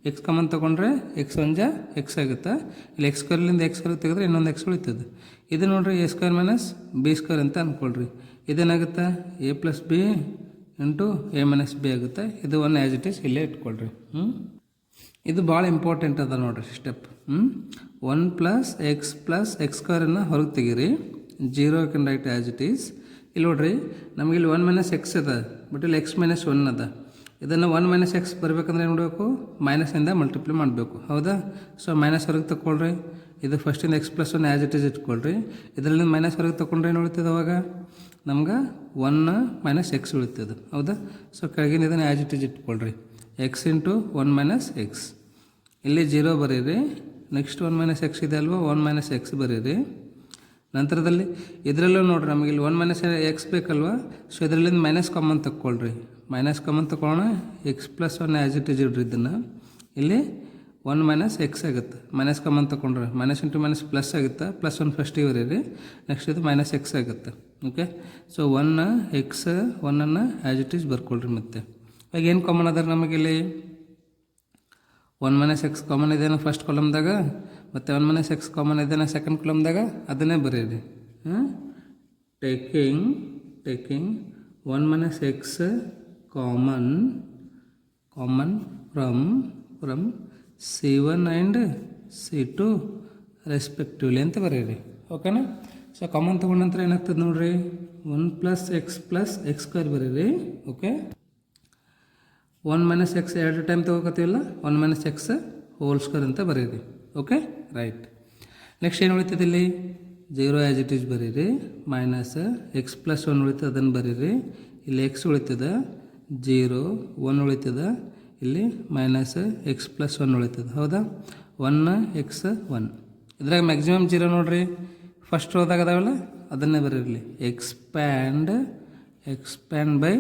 ಎಕ್ಸ್ ಕಾಮನ್ ತೊಗೊಂಡ್ರೆ ಎಕ್ಸ್ 1 ಎಕ್ಸ್ ಆಗುತ್ತೆ. ಇಲ್ಲಿ ಎಕ್ಸ್ ಸ್ಕ್ವೇರ್ಲಿಂದ ಎಕ್ಸ್ ಸ್ಕ್ವೇರ್ ತೆಗೆದ್ರೆ ಇನ್ನೊಂದು ಎಕ್ಸ್ ಉಳಿತದೆ. ಇದು ನೋಡ್ರಿ A square minus B square ಅಂತ ಅಂದ್ಕೊಳ್ರಿ. ಇದೇನಾಗುತ್ತೆ? A plus B into A minus B ಆಗುತ್ತೆ. ಇದು 1 ಆ್ಯಸ್ ಇಟ್ ಈಸ್ ಇಲ್ಲೇ ಇಟ್ಕೊಳ್ರಿ. ಇದು ಭಾಳ ಇಂಪಾರ್ಟೆಂಟ್ ಅದ ನೋಡ್ರಿ ಸ್ಟೆಪ್. 1 ಪ್ಲಸ್ ಎಕ್ಸ್ ಸ್ಕ್ವೇರನ್ನು ಹೊರಗೆ ತೆಗೀರಿ. 0 can write as it is. ಇಲ್ಲಿ ನೋಡ್ರಿ, ನಮಗೆ ಇಲ್ಲಿ 1 ಮೈನಸ್ ಎಕ್ಸ್ ಅದ, ಬಟ್ ಇಲ್ಲಿ ಎಕ್ಸ್ ಮೈನಸ್ 1 ಅದ. ಇದನ್ನು 1 ಮೈನಸ್ ಎಕ್ಸ್ ಬರಬೇಕಂದ್ರೆ ಏನು ಮಾಡಬೇಕು? ಮೈನಸಿಂದ ಮಲ್ಟಿಪ್ಲೈ ಮಾಡಬೇಕು. ಹೌದಾ? ಸೊ ಮೈನಸ್ ಹೊರಗೆ ತಗೊಳ್ರಿ. ಇದು ಫಸ್ಟಿಂದ X plus 1 as it is ಇಟ್ಕೊಳ್ರಿ. ಇದರಲ್ಲಿ ಮೈನಸ್ ಹೊರಗೆ ತೊಗೊಂಡ್ರೆ ಏನು ಉಳಿತದೆ? ಅವಾಗ ನಮ್ಗೆ 1 ಮೈನಸ್ ಎಕ್ಸ್ ಉಳಿತದೆ. ಹೌದಾ? ಸೊ ಕೆಳಗಿನ ಇದನ್ನು ಆ್ಯಸ್ ಇಟ್ ಈಸ್ ಇಟ್ಕೊಳ್ರಿ. X into 1 minus X. ಇಲ್ಲಿ 0 ಬರೀರಿ. ನೆಕ್ಸ್ಟ್ 1 ಮೈನಸ್ ಎಕ್ಸ್ ಇದೆ ಅಲ್ವಾ? 1 ಮೈನಸ್ ಎಕ್ಸ್ ಬರೀರಿ. ನಂತರದಲ್ಲಿ ಇದರಲ್ಲೂ ನೋಡಿರಿ, ನಮಗೆ ಇಲ್ಲಿ 1 ಮೈನಸ್ ಎಕ್ಸ್ ಬೇಕಲ್ವಾ? ಸೊ ಇದರಲ್ಲಿಂದ ಮೈನಸ್ ಕಾಮನ್ ತಗೊಳ್ರಿ. ಮೈನಸ್ ಕಾಮನ್ ತಗೊಳ್ಳೋಣ. X plus 1 as it is ಇಡ್ರಿ. ಇದನ್ನು ಇಲ್ಲಿ 1 ಮೈನಸ್ ಎಕ್ಸ್ ಆಗುತ್ತೆ. ಮೈನಸ್ ಕಾಮನ್ ತಗೊಂಡ್ರೆ ಮೈನಸ್ ಇಂಟು ಮೈನಸ್ ಪ್ಲಸ್ ಆಗುತ್ತೆ. ಪ್ಲಸ್ 1 ಫಸ್ಟಿಗೆ ಬರೀರಿ. ನೆಕ್ಸ್ಟ್ ಇದು ಮೈನಸ್ ಎಕ್ಸ್ ಆಗುತ್ತೆ. Okay, so 1 as it is ಬರ್ಕೊಳ್ರಿ. ಮತ್ತೆ ಇವಾಗ ಏನು ಕಾಮನ್ ಅದಾರ ನಮಗಿಲ್ಲಿ? 1 ಮೈನಸ್ ಎಕ್ಸ್ ಕಾಮನ್ ಇದೇನೋ ಫಸ್ಟ್ ಕಾಲಮ್ದಾಗ, ಮತ್ತು 1 ಮೈನಸ್ ಎಕ್ಸ್ ಕಾಮನ್ ಇದೇನೋ ಸೆಕೆಂಡ್ ಕಾಲಮ್ದಾಗ. ಅದನ್ನೇ ಬರೀರಿ. Taking 1 minus X common from C1 and C2 respectively ಅಂತ ಬರೀರಿ. ಓಕೆನಾ? ಸೊ ಕಾಮನ್ ತೊಗೊಂಡ ನಂತರ ಏನಾಗ್ತದೆ ನೋಡ್ರಿ, 1 ಪ್ಲಸ್ ಎಕ್ಸ್ ಸ್ಕ್ವೇರ್ ಬರೀರಿ. ಓಕೆ, 1 ಮೈನಸ್ ಎಕ್ಸ್ 2 ಟೈಮ್ ತೊಗೋಕತ್ತೀವಲ್ಲ, 1 ಮೈನಸ್ ಎಕ್ಸ್ ಹೋಲ್ ಸ್ಕ್ವೇರ್ ಅಂತ ಬರೀರಿ. Okay, right. ನೆಕ್ಸ್ಟ್ ಏನು ಉಳಿತದೆ ಇಲ್ಲಿ? 0 ಆ್ಯಸ್ ಇಟ್ ಈಸ್ ಬರೀರಿ. ಮೈನಸ್ ಎಕ್ಸ್ ಪ್ಲಸ್ 1 ಉಳಿತದೆ, ಅದನ್ನು ಬರೀರಿ. ಇಲ್ಲಿ ಎಕ್ಸ್ ಉಳಿತದೆ, 0 1 ಉಳಿತದೆ. ಇಲ್ಲಿ ಮೈನಸ್ ಎಕ್ಸ್ ಪ್ಲಸ್ 1 ಉಳಿತದೆ. ಹೌದಾ? 1x1. ಇದ್ರಾಗ ಮ್ಯಾಕ್ಸಿಮಮ್ 0 ನೋಡ್ರಿ. ಫಸ್ಟ್ ರೋದಾಗ ಅದಾವಲ್ಲ, ಅದನ್ನೇ ಬರೀರಿ. ಎಕ್ಸ್ಪ್ಯಾಂಡ್ ಬೈ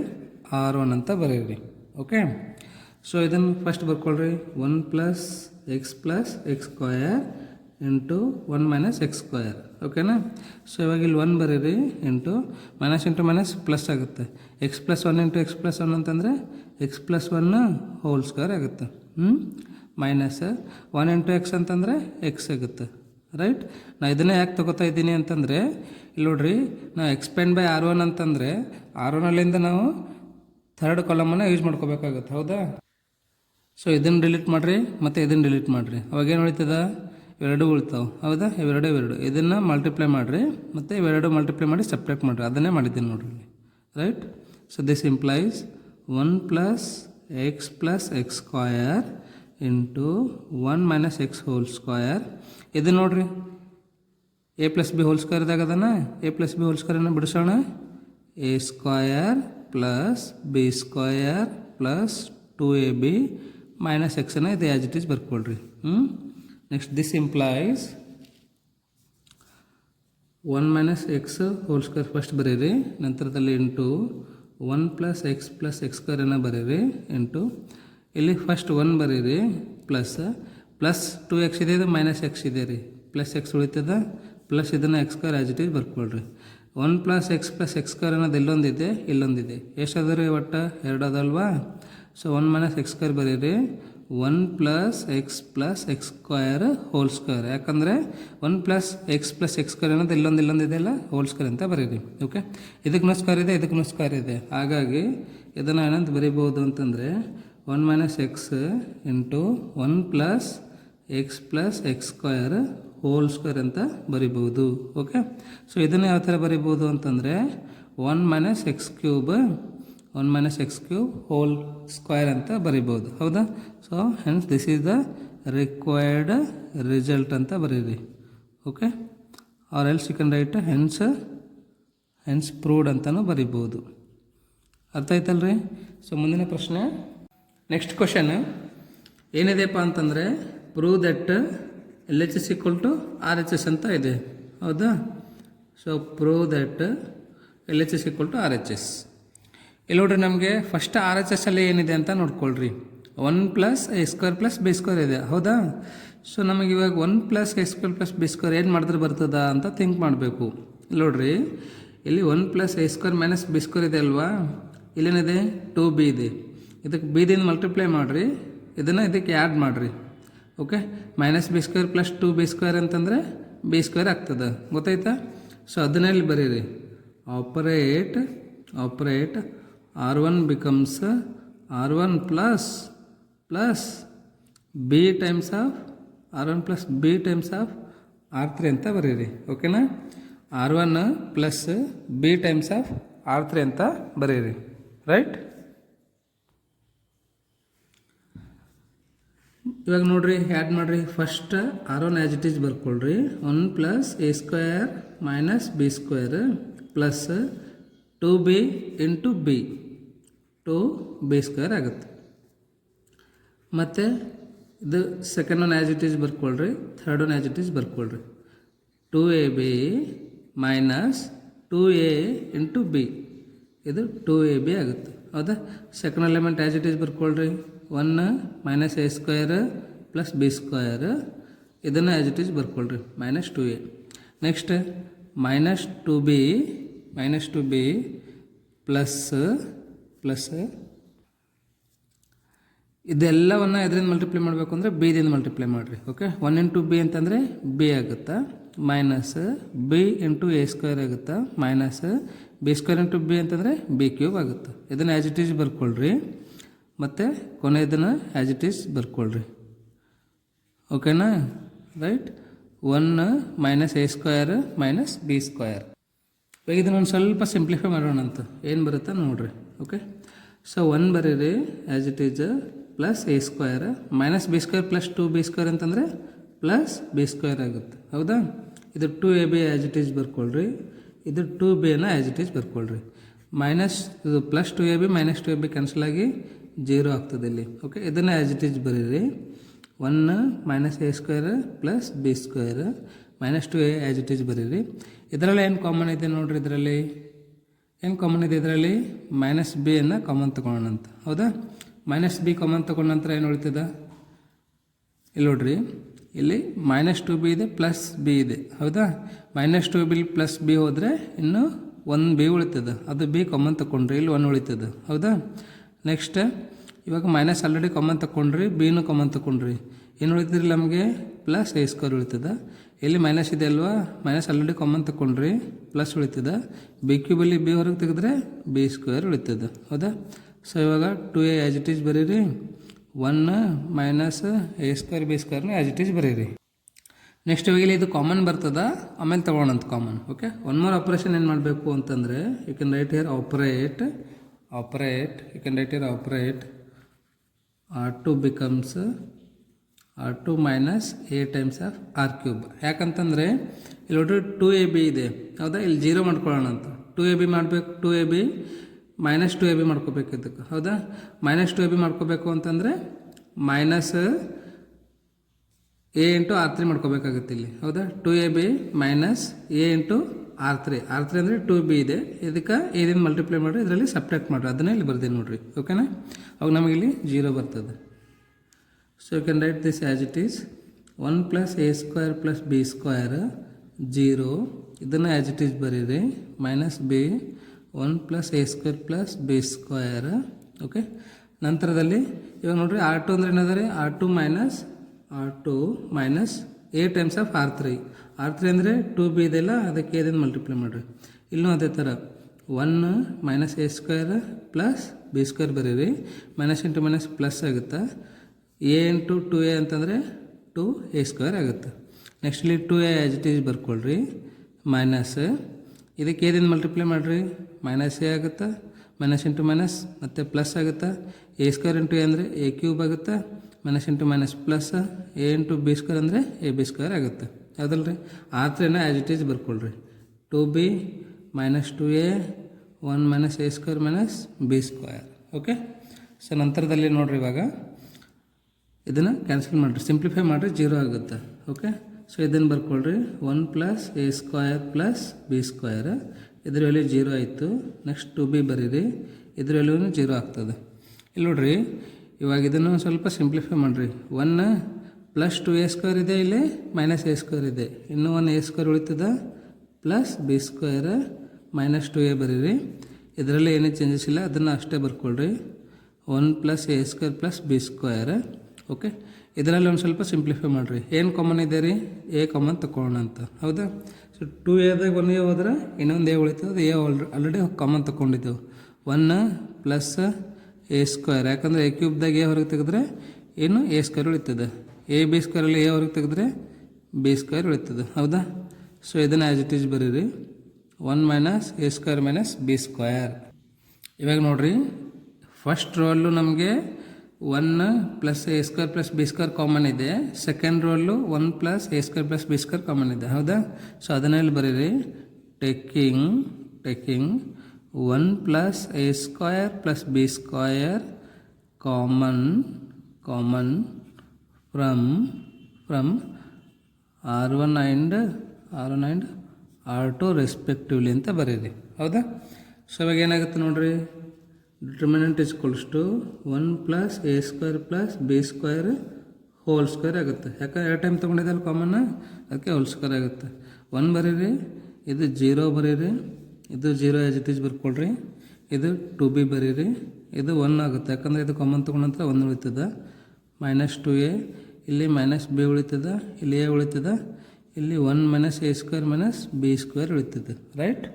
R1 ಅಂತ ಬರೀರಿ. ಓಕೆ, ಸೊ ಇದನ್ನು ಫಸ್ಟ್ ಬರ್ಕೊಳ್ರಿ. 1 plus X square into 1 minus X square. ಓಕೆನಾ? ಸೊ ಇವಾಗ ಇಲ್ಲಿ 1 ಬರೀರಿ. ಇಂಟು ಮೈನಸ್ ಪ್ಲಸ್ ಆಗುತ್ತೆ. X plus 1 into X plus 1 ಅಂತಂದರೆ ಎಕ್ಸ್ ಪ್ಲಸ್ 1 ಹೋಲ್ ಸ್ಕ್ವೇರ್ ಆಗುತ್ತೆ. ಮೈನಸ್ 1 ಇಂಟು ಎಕ್ಸ್ ಅಂತಂದರೆ ಎಕ್ಸ್ ಆಗುತ್ತೆ. ರೈಟ್? ನಾನು ಇದನ್ನೇ ಯಾಕೆ ತೊಗೋತಾ ಇದ್ದೀನಿ ಅಂತಂದರೆ, ಇಲ್ಲಿ ನೋಡ್ರಿ, ನಾವು ಎಕ್ಸ್ಪ್ಯಾಂಡ್ ಬೈ R1 ಅಂತಂದರೆ R1ಅಲ್ಲಿಂದ ನಾವು ಥರ್ಡ್ ಕಾಲಮನ್ನು ಯೂಸ್ ಮಾಡ್ಕೋಬೇಕಾಗುತ್ತೆ. ಹೌದಾ? ಸೊ ಇದನ್ನು ಡಿಲೀಟ್ ಮಾಡಿರಿ, ಮತ್ತು ಇದನ್ನು ಡಿಲೀಟ್ ಮಾಡಿರಿ. ಅವಾಗೇನು ಉಳಿತದ? ಇವೆರಡು ಉಳಿತಾವೆ. ಹೌದಾ? ಇವೆರಡು ಇದನ್ನು ಮಲ್ಟಿಪ್ಲೈ ಮಾಡಿರಿ, ಮತ್ತು ಇವೆರಡು ಮಲ್ಟಿಪ್ಲೈ ಮಾಡಿ ಸಪ್ರೇಟ್ ಮಾಡಿರಿ. ಅದನ್ನೇ ಮಾಡಿದ್ದೀನಿ ನೋಡ್ರಿ. Right? So this implies 1 plus X square into 1 minus X whole square. ಇದು ನೋಡ್ರಿ, ಎ ಪ್ಲಸ್ ಬಿ ಹೋಲ್ ಸ್ಕ್ವೇರ್ದಾಗ ಅದನ್ನು ಎ ಪ್ಲಸ್ ಬಿ ಹೋಲ್ ಸ್ಕ್ವೇರನ್ನು ಬಿಡಿಸೋಣ. A square plus B square plus 2ab minus ಎಕ್ಸನ್ನು ಇದು ಆ್ಯಸ್ ಇಟ್ ಈಸ್ ಬರ್ಕೊಳ್ರಿ. Next this implies 1 minus X whole square first ಬರೀರಿ, ನಂತರದಲ್ಲಿ ಇಂಟು 1 ಪ್ಲಸ್ ಎಕ್ಸ್ ಸ್ಕ್ವೇರನ್ನು ಬರೀರಿ ಇಂಟು ಇಲ್ಲಿ ಫಸ್ಟ್ 1 ಬರೀರಿ ಪ್ಲಸ್ 2x ಇದೆ, ಇದು ಮೈನಸ್ ಎಕ್ಸ್ ಇದೆ ರೀ, ಪ್ಲಸ್ ಎಕ್ಸ್ ಉಳಿತದ, ಪ್ಲಸ್ ಇದನ್ನು X square as it is ಬರ್ಕೊಳ್ರಿ. 1 ಪ್ಲಸ್ ಎಕ್ಸ್ ಸ್ಕ್ವೇರ್ ಅನ್ನೋದು ಇಲ್ಲೊಂದಿದೆ ಇಲ್ಲೊಂದಿದೆ, ಎಷ್ಟು ಅದ ರೀ ಒಟ್ಟು 2 ಅದಲ್ವಾ. ಸೊ 1 ಮೈನಸ್ ಎಕ್ಸ್ ಸ್ಕ್ವೇರ್ ಬರೀರಿ, 1 plus X square whole square, ಯಾಕಂದರೆ 1 ಪ್ಲಸ್ ಎಕ್ಸ್ ಸ್ಕ್ವೇರ್ ಅನ್ನೋದು ಇಲ್ಲೊಂದಿದೆ ಅಲ್ಲ, ಹೋಲ್ ಸ್ಕ್ವೇರ್ ಅಂತ ಬರೀರಿ. ಓಕೆ, ಇದಕ್ಕೂ ಸ್ಕ್ವೇರ್ ಇದೆ, ಇದಕ್ಕೂ ಸ್ಕ್ವೇರ್ ಇದೆ, ಹಾಗಾಗಿ ಇದನ್ನು ಏನಂತ ಬರೀಬೋದು ಅಂತಂದರೆ 1 minus X into 1 plus X square whole square ಅಂತ ಬರಿಬೋದು. ಓಕೆ, ಸೊ ಇದನ್ನು ಯಾವ ಥರ ಬರಿಬೋದು ಅಂತಂದರೆ 1 minus x cube whole square ಅಂತ ಬರಿಬೋದು. ಹೌದಾ? So hence this is the required result ಅಂತ ಬರೀರಿ. Okay, or else you can write hence proved ಅಂತಲೂ ಬರಿಬೋದು. ಅರ್ಥ ಆಯ್ತಲ್ರಿ? ಸೊ ಮುಂದಿನ ಪ್ರಶ್ನೆ, ನೆಕ್ಸ್ಟ್ ಕ್ವಶನ್ ಏನಿದೆಪ್ಪ ಅಂತಂದರೆ prove that LHS equal to RHS ಅಂತ ಇದೆ. ಹೌದಾ? So prove that LHS equal to RHS. ಇಲ್ಲಿ ನೋಡ್ರಿ, ನಮಗೆ ಫಸ್ಟ್ RHS ಅಲ್ಲಿ ಏನಿದೆ ಅಂತ ನೋಡ್ಕೊಳ್ರಿ. 1 plus A square plus B square ಇದೆ. ಹೌದಾ? ಸೊ ನಮಗೆ ಇವಾಗ 1 plus A square plus B square ಏನು ಮಾಡಿದ್ರೆ ಬರ್ತದ ಅಂತ ಥಿಂಕ್ ಮಾಡಬೇಕು. ಇಲ್ಲಿ ನೋಡ್ರಿ, ಇಲ್ಲಿ 1 plus A square minus B square ಇದೆ ಅಲ್ವಾ, ಇಲ್ಲೇನಿದೆ 2b ಇದೆ, ಇದಕ್ಕೆ ಬಿದಿಂದ ಮಲ್ಟಿಪ್ಲೈ ಮಾಡಿರಿ, ಇದನ್ನು ಇದಕ್ಕೆ ಆ್ಯಡ್ ಮಾಡಿರಿ. Okay, minus B square plus 2b square ಅಂತಂದರೆ ಬಿ ಸ್ಕ್ವೇರ್ ಆಗ್ತದೆ. ಗೊತ್ತಾಯ್ತಾ? ಸೊ ಅದನ್ನ ಇಲ್ಲಿ ಬರೀರಿ, operate R1 becomes R1 plus B times of R1 plus B times of R3 ಅಂತ ಬರೀರಿ. ಓಕೆನಾ? R1 plus B times of R3 ಅಂತ ಬರೀರಿ. ರೈಟ್? ಇವಾಗ ನೋಡ್ರಿ, ಆ್ಯಡ್ ಮಾಡಿರಿ. First R1 as it is ಬರ್ಕೊಳ್ರಿ, 1 plus A square minus B square plus 2b into B, 2b square ಆಗುತ್ತೆ. ಮತ್ತು ಇದು second one as it is ಬರ್ಕೊಳ್ರಿ, third one as it is ಬರ್ಕೊಳ್ರಿ, 2ab minus 2a into B, ಇದು 2ab ಆಗುತ್ತೆ. ಹೌದಾ? Second element as it is ಬರ್ಕೊಳ್ರಿ, 1 minus A square plus B square, ಇದನ್ನು ಆ್ಯಸ್ ಇಟ್ ಈಸ್ ಬರ್ಕೊಳ್ರಿ, minus 2a. Next minus 2b plus ಇದೆಲ್ಲವನ್ನು ಎದರಿಂದ multiply ಮಾಡಬೇಕು ಅಂದರೆ ಬಿದಿಂದ ಮಲ್ಟಿಪ್ಲೈ ಮಾಡಿರಿ. ಓಕೆ, 1 ಇಂಟು ಬಿ ಅಂತಂದರೆ ಬಿ ಆಗುತ್ತಾ, minus B into A square ಆಗುತ್ತಾ, minus B square into B ಅಂತಂದರೆ ಬಿ ಕ್ಯೂಬ್ ಆಗುತ್ತೆ. ಇದನ್ನು ಆ್ಯಸ್ ಇಟ್ ಈಸ್ ಬರ್ಕೊಳ್ರಿ, ಮತ್ತು ಕೊನೆಯದನ್ನು ಆ್ಯಸ್ ಇಟ್ ಈಸ್ ಬರ್ಕೊಳ್ರಿ. ಓಕೆನಾ? Right? 1 minus A square minus B square. ಇವಾಗ ಇದನ್ನು ಒಂದು ಸ್ವಲ್ಪ ಸಿಂಪ್ಲಿಫೈ ಮಾಡೋಣ ಅಂತ, ಏನು ಬರುತ್ತೆ ನೋಡಿರಿ. ಓಕೆ, ಸೊ 1 ಬರೀರಿ as it is plus A square minus B square plus 2b square ಅಂತಂದರೆ ಪ್ಲಸ್ ಬಿ ಸ್ಕ್ವೇರ್ ಆಗುತ್ತೆ. ಹೌದಾ? ಇದು 2ab ಆ್ಯಸ್ ಇಟ್ ಈಸ್ ಬರ್ಕೊಳ್ರಿ, ಇದು 2bನ ಆ್ಯಸ್ ಇಟ್ ಈಸ್ ಬರ್ಕೊಳ್ರಿ. ಮೈನಸ್ ಇದು plus 2ab minus 2ab cancel ಆಗಿ 0 ಆಗ್ತದೆ ಇಲ್ಲಿ. ಓಕೆ, ಇದನ್ನು ಆ್ಯಸ್ ಇಟ್ ಈಸ್ ಬರೀರಿ, 1 minus A square plus B square minus 2a as it is ಬರೀರಿ. ಇದರಲ್ಲಿ ಏನು ಕಾಮನ್ ಇದೆ ನೋಡಿರಿ, ಇದರಲ್ಲಿ ಏನು ಕಾಮನ್ ಇದೆ, ಇದರಲ್ಲಿ ಮೈನಸ್ ಬಿಯನ್ನು ಕಾಮನ್ ತೊಗೊಳ್ಳೋಣ ಅಂತ. ಹೌದಾ? ಮೈನಸ್ ಬಿ ಕಾಮನ್ ತೊಗೊಂಡ ನಂತರ ಏನು ಉಳಿತದ, ಇಲ್ಲಿ ನೋಡ್ರಿ, ಇಲ್ಲಿ ಮೈನಸ್ 2b ಇದೆ ಪ್ಲಸ್ ಬಿ ಇದೆ. ಹೌದಾ? ಮೈನಸ್ 2b ಪ್ಲಸ್ ಬಿ ಹೋದರೆ ಇನ್ನು 1b ಉಳಿತದ, ಅದು ಬಿ ಕಾಮನ್ ತೊಗೊಂಡ್ರಿ, ಇಲ್ಲಿ 1 ಉಳಿತದ. ಹೌದಾ? ನೆಕ್ಸ್ಟ್ ಇವಾಗ ಮೈನಸ್ ಆಲ್ರೆಡಿ ಕಾಮನ್ ತೊಗೊಂಡ್ರಿ, ಬಿನೂ ಕಾಮನ್ ತೊಗೊಂಡ್ರಿ, ಏನು ಉಳಿತದ್ರಿ ನಮಗೆ ಪ್ಲಸ್ ಎ ಸ್ಕ್ವೇರ್ ಉಳಿತದ. ಇಲ್ಲಿ ಮೈನಸ್ ಇದೆ ಅಲ್ವಾ, ಮೈನಸ್ ಆಲ್ರೆಡಿ ಕಾಮನ್ ತೊಗೊಂಡ್ರಿ, ಪ್ಲಸ್ ಉಳಿತದ. ಬಿ ಕ್ಯೂಬಲ್ಲಿ ಬಿ ಹೊರಗೆ ತೆಗೆದ್ರೆ ಬಿ ಸ್ಕ್ವೇರ್ ಉಳಿತದ. ಹೌದಾ? ಸೊ ಇವಾಗ 2a ಆ್ಯಸ್ ಇಟ್ ಈಸ್ ಬರೀರಿ, 1 ಮೈನಸ್ ಎ ಸ್ಕ್ವೇರ್ ಬಿ ಸ್ಕ್ವೇರ್ನ ಆ್ಯಸ್ ಇಟ್ ಈಸ್ ಬರೀರಿ. ನೆಕ್ಸ್ಟ್ ಇವಾಗ ಇಲ್ಲಿ ಇದು ಕಾಮನ್ ಬರ್ತದ, ಆಮೇಲೆ ತೊಗೊಳೋಣಂತ common. Okay, one more operation ಏನು ಮಾಡಬೇಕು ಅಂತಂದರೆ, you can write here operate, you can write here operate R2 becomes R2 minus A times of R cube. ಯಾಕಂತಂದರೆ ಇಲ್ಲಿ ನೋಡ್ರಿ 2ab ಇದೆ. ಹೌದಾ? ಇಲ್ಲಿ 0 ಮಾಡ್ಕೊಳ್ಳೋಣ ಅಂತ, 2ab ಮಾಡಬೇಕು, 2ab ಮೈನಸ್ 2ab ಮಾಡ್ಕೋಬೇಕು ಇದಕ್ಕೆ, ಹೌದಾ? ಮೈನಸ್ 2ab ಮಾಡ್ಕೋಬೇಕು ಅಂತಂದರೆ ಮೈನಸ್ a ಇಂಟು R3 ಮಾಡ್ಕೋಬೇಕಾಗುತ್ತೆ ಇಲ್ಲಿ, ಹೌದಾ? 2ab minus a into R3 ಅಂದರೆ 2b ಇದೆ, ಇದಕ್ಕೆ ಏದಿಂದ ಮಲ್ಟಿಪ್ಲೈ ಮಾಡಿರಿ, ಇದರಲ್ಲಿ ಸಬ್ಟ್ರಾಕ್ಟ್ ಮಾಡಿರಿ, ಅದನ್ನೇ ಇಲ್ಲಿ ಬರ್ತೀನಿ ನೋಡಿರಿ, ಓಕೆನಾ? ಅವಾಗ ನಮಗಿಲ್ಲಿ 0 ಬರ್ತದೆ. So you can write this as it is 1 plus a square plus b square 0, ಇದನ್ನು ಆ್ಯಸ್ ಇಟ್ ಈಸ್ ಬರೀರಿ, minus b 1 plus a square plus b square, okay? ನಂತರದಲ್ಲಿ ಇವಾಗ ನೋಡಿರಿ R2 ಅಂದರೆ ಏನದ ರೀ, R2 minus a times of R3 ಅಂದರೆ 2b ಇದೆಲ್ಲ, ಅದಕ್ಕೆ ಏದಿಂದ ಮಲ್ಟಿಪ್ಲೈ ಮಾಡಿರಿ. ಇಲ್ಲೂ ಅದೇ ಥರ 1 minus a square plus b square ಬರೀರಿ, ಮೈನಸ್ ಇಂಟು ಮೈನಸ್ ಪ್ಲಸ್ ಆಗುತ್ತೆ, a ಇಂಟು 2a ಅಂತಂದರೆ 2a ಸ್ಕ್ವೇರ್ ಆಗುತ್ತೆ. ನೆಕ್ಸ್ಟ್ ಇಲ್ಲಿ 2a ಆ್ಯಸ್ ಇಟ್ ಈಸ್ ಬರ್ಕೊಳ್ರಿ, ಮೈನಸ್ ಇದಕ್ಕೆ ಏದಿಂದ ಮಲ್ಟಿಪ್ಲೈ ಮಾಡಿರಿ, ಮೈನಸ್ a ಆಗುತ್ತೆ, ಮೈನಸ್ ಇಂಟು ಮೈನಸ್ ಮತ್ತು ಪ್ಲಸ್ ಆಗುತ್ತೆ, a ಸ್ಕ್ವೇರ್ ಇಂಟು a ಅಂದರೆ a ಕ್ಯೂಬ್ ಆಗುತ್ತೆ, minus into minus plus a into b square ಅಂದರೆ ab ಸ್ಕ್ವೇರ್ ಆಗುತ್ತೆ, ಹೌದಲ್ಲ ರೀ? R3ನ ಆ್ಯಸ್ ಇಟ್ ಈಸ್ ಬರ್ಕೊಳ್ರಿ, 2b minus 2a 1 minus a square minus b square, okay? So ನಂತರದಲ್ಲಿ ನೋಡಿರಿ, ಇವಾಗ ಇದನ್ನು ಕ್ಯಾನ್ಸಲ್ ಮಾಡಿರಿ, ಸಿಂಪ್ಲಿಫೈ ಮಾಡಿರಿ, 0 ಆಗುತ್ತೆ, ಓಕೆ? ಸೊ ಇದನ್ನು ಬರ್ಕೊಳ್ರಿ, 1 plus a square plus b square, ಇದ್ರ ವ್ಯಾಲ್ಯೂ 0 ಆಯಿತು. ನೆಕ್ಸ್ಟ್ 2b ಬರೀರಿ, ಇದ್ರ ವ್ಯಾಲ್ಯೂನು 0 ಆಗ್ತದೆ. ಇಲ್ಲಿ ನೋಡ್ರಿ, ಇವಾಗ ಇದನ್ನು ಸ್ವಲ್ಪ ಸಿಂಪ್ಲಿಫೈ ಮಾಡಿರಿ, 1 ಪ್ಲಸ್ 2a ಸ್ಕ್ವೇರ್ ಇದೆ, ಇಲ್ಲಿ ಮೈನಸ್ a ಸ್ಕ್ವೇರ್ ಇದೆ, ಇನ್ನೂ 1 a ಸ್ಕ್ವೇರ್ ಉಳಿತದ, plus b square minus 2a ಬರೀರಿ, ಇದರಲ್ಲಿ ಏನೇ ಚೇಂಜಸ್ ಇಲ್ಲ, ಅದನ್ನು ಅಷ್ಟೇ ಬರ್ಕೊಳ್ರಿ, 1 plus a square plus b square, okay? ಇದರಲ್ಲಿ ಒಂದು ಸ್ವಲ್ಪ ಸಿಂಪ್ಲಿಫೈ ಮಾಡಿರಿ, ಏನು ಕಾಮನ್ ಇದೆ ರೀ, a ಕಾಮನ್ ತಗೊಳ್ಳೋಣ ಅಂತ, ಹೌದಾ? ಸೊ 2aದಾಗ 1a ಹೋದ್ರೆ ಇನ್ನೊಂದು a ಉಳಿತದೆ, ಅದು a ಆಲ್ರೆಡಿ ಕಾಮನ್ ತೊಗೊಂಡಿದ್ದೆವು, 1 ಪ್ಲಸ್ a ಸ್ಕ್ವೇರ್, ಯಾಕಂದರೆ a ಕ್ಯೂಬ್ದಾಗ a ಹೊರಗೆ ತೆಗೆದ್ರೆ ಏನು a ಸ್ಕ್ವೇರ್ ಉಳಿತದೆ, a b ಸ್ಕ್ವೇರಲ್ಲಿ a ಹೊರಗೆ ತೆಗೆದ್ರೆ b ಸ್ಕ್ವೇರ್ ಉಳಿತದೆ, ಹೌದಾ? ಸೊ ಇದನ್ನು ಆ್ಯಸ್ ಇಟ್ ಈಸ್ ಬರೀರಿ, 1 minus a square minus b square. ಇವಾಗ ನೋಡಿರಿ, ಫಸ್ಟ್ ರೋಲ್ಲು ನಮಗೆ 1 plus a square plus b square common ಇದೆ, ಸೆಕೆಂಡ್ ರೋಲ್ಲು 1 plus a square plus b square common ಇದೆ, ಹೌದಾ? ಸೊ ಅದನ್ನಲ್ಲಿ ಬರೀರಿ, taking 1 plus a square plus b square common from R1 and R2 respectively ಅಂತ ಬರೀರಿ, ಹೌದಾ? ಸೊ ಇವಾಗ ಏನಾಗುತ್ತೆ ನೋಡಿರಿ, determinant is equals to 1 plus a square plus b square whole square ಆಗುತ್ತೆ, ಯಾಕಂದ್ರೆ 2 ಟೈಮ್ ತೊಗೊಂಡಿದ್ದಲ್ಲ ಕಾಮನ್, ಅದಕ್ಕೆ ಹೋಲ್ ಸ್ಕ್ವೇರ್ ಆಗುತ್ತೆ. 1 ಬರೀರಿ, ಇದು 0 ಬರೀರಿ, ಇದು 0 ಆ್ಯಸ್ ಇಟ್ ಈಸ್ ಬರ್ಕೊಳ್ರಿ, ಇದು 2b ಬರೀರಿ, ಇದು 1 ಆಗುತ್ತೆ, ಯಾಕಂದರೆ ಇದು ಕಾಮನ್ ತೊಗೊಂಡಂತ 1 ಉಳಿತದ, ಮೈನಸ್ 2a, ಇಲ್ಲಿ ಮೈನಸ್ b ಉಳಿತದ, ಇಲ್ಲಿ a ಉಳಿತದ, ಇಲ್ಲಿ 1 minus a square minus b square ಉಳಿತದೆ, ರೈಟ್?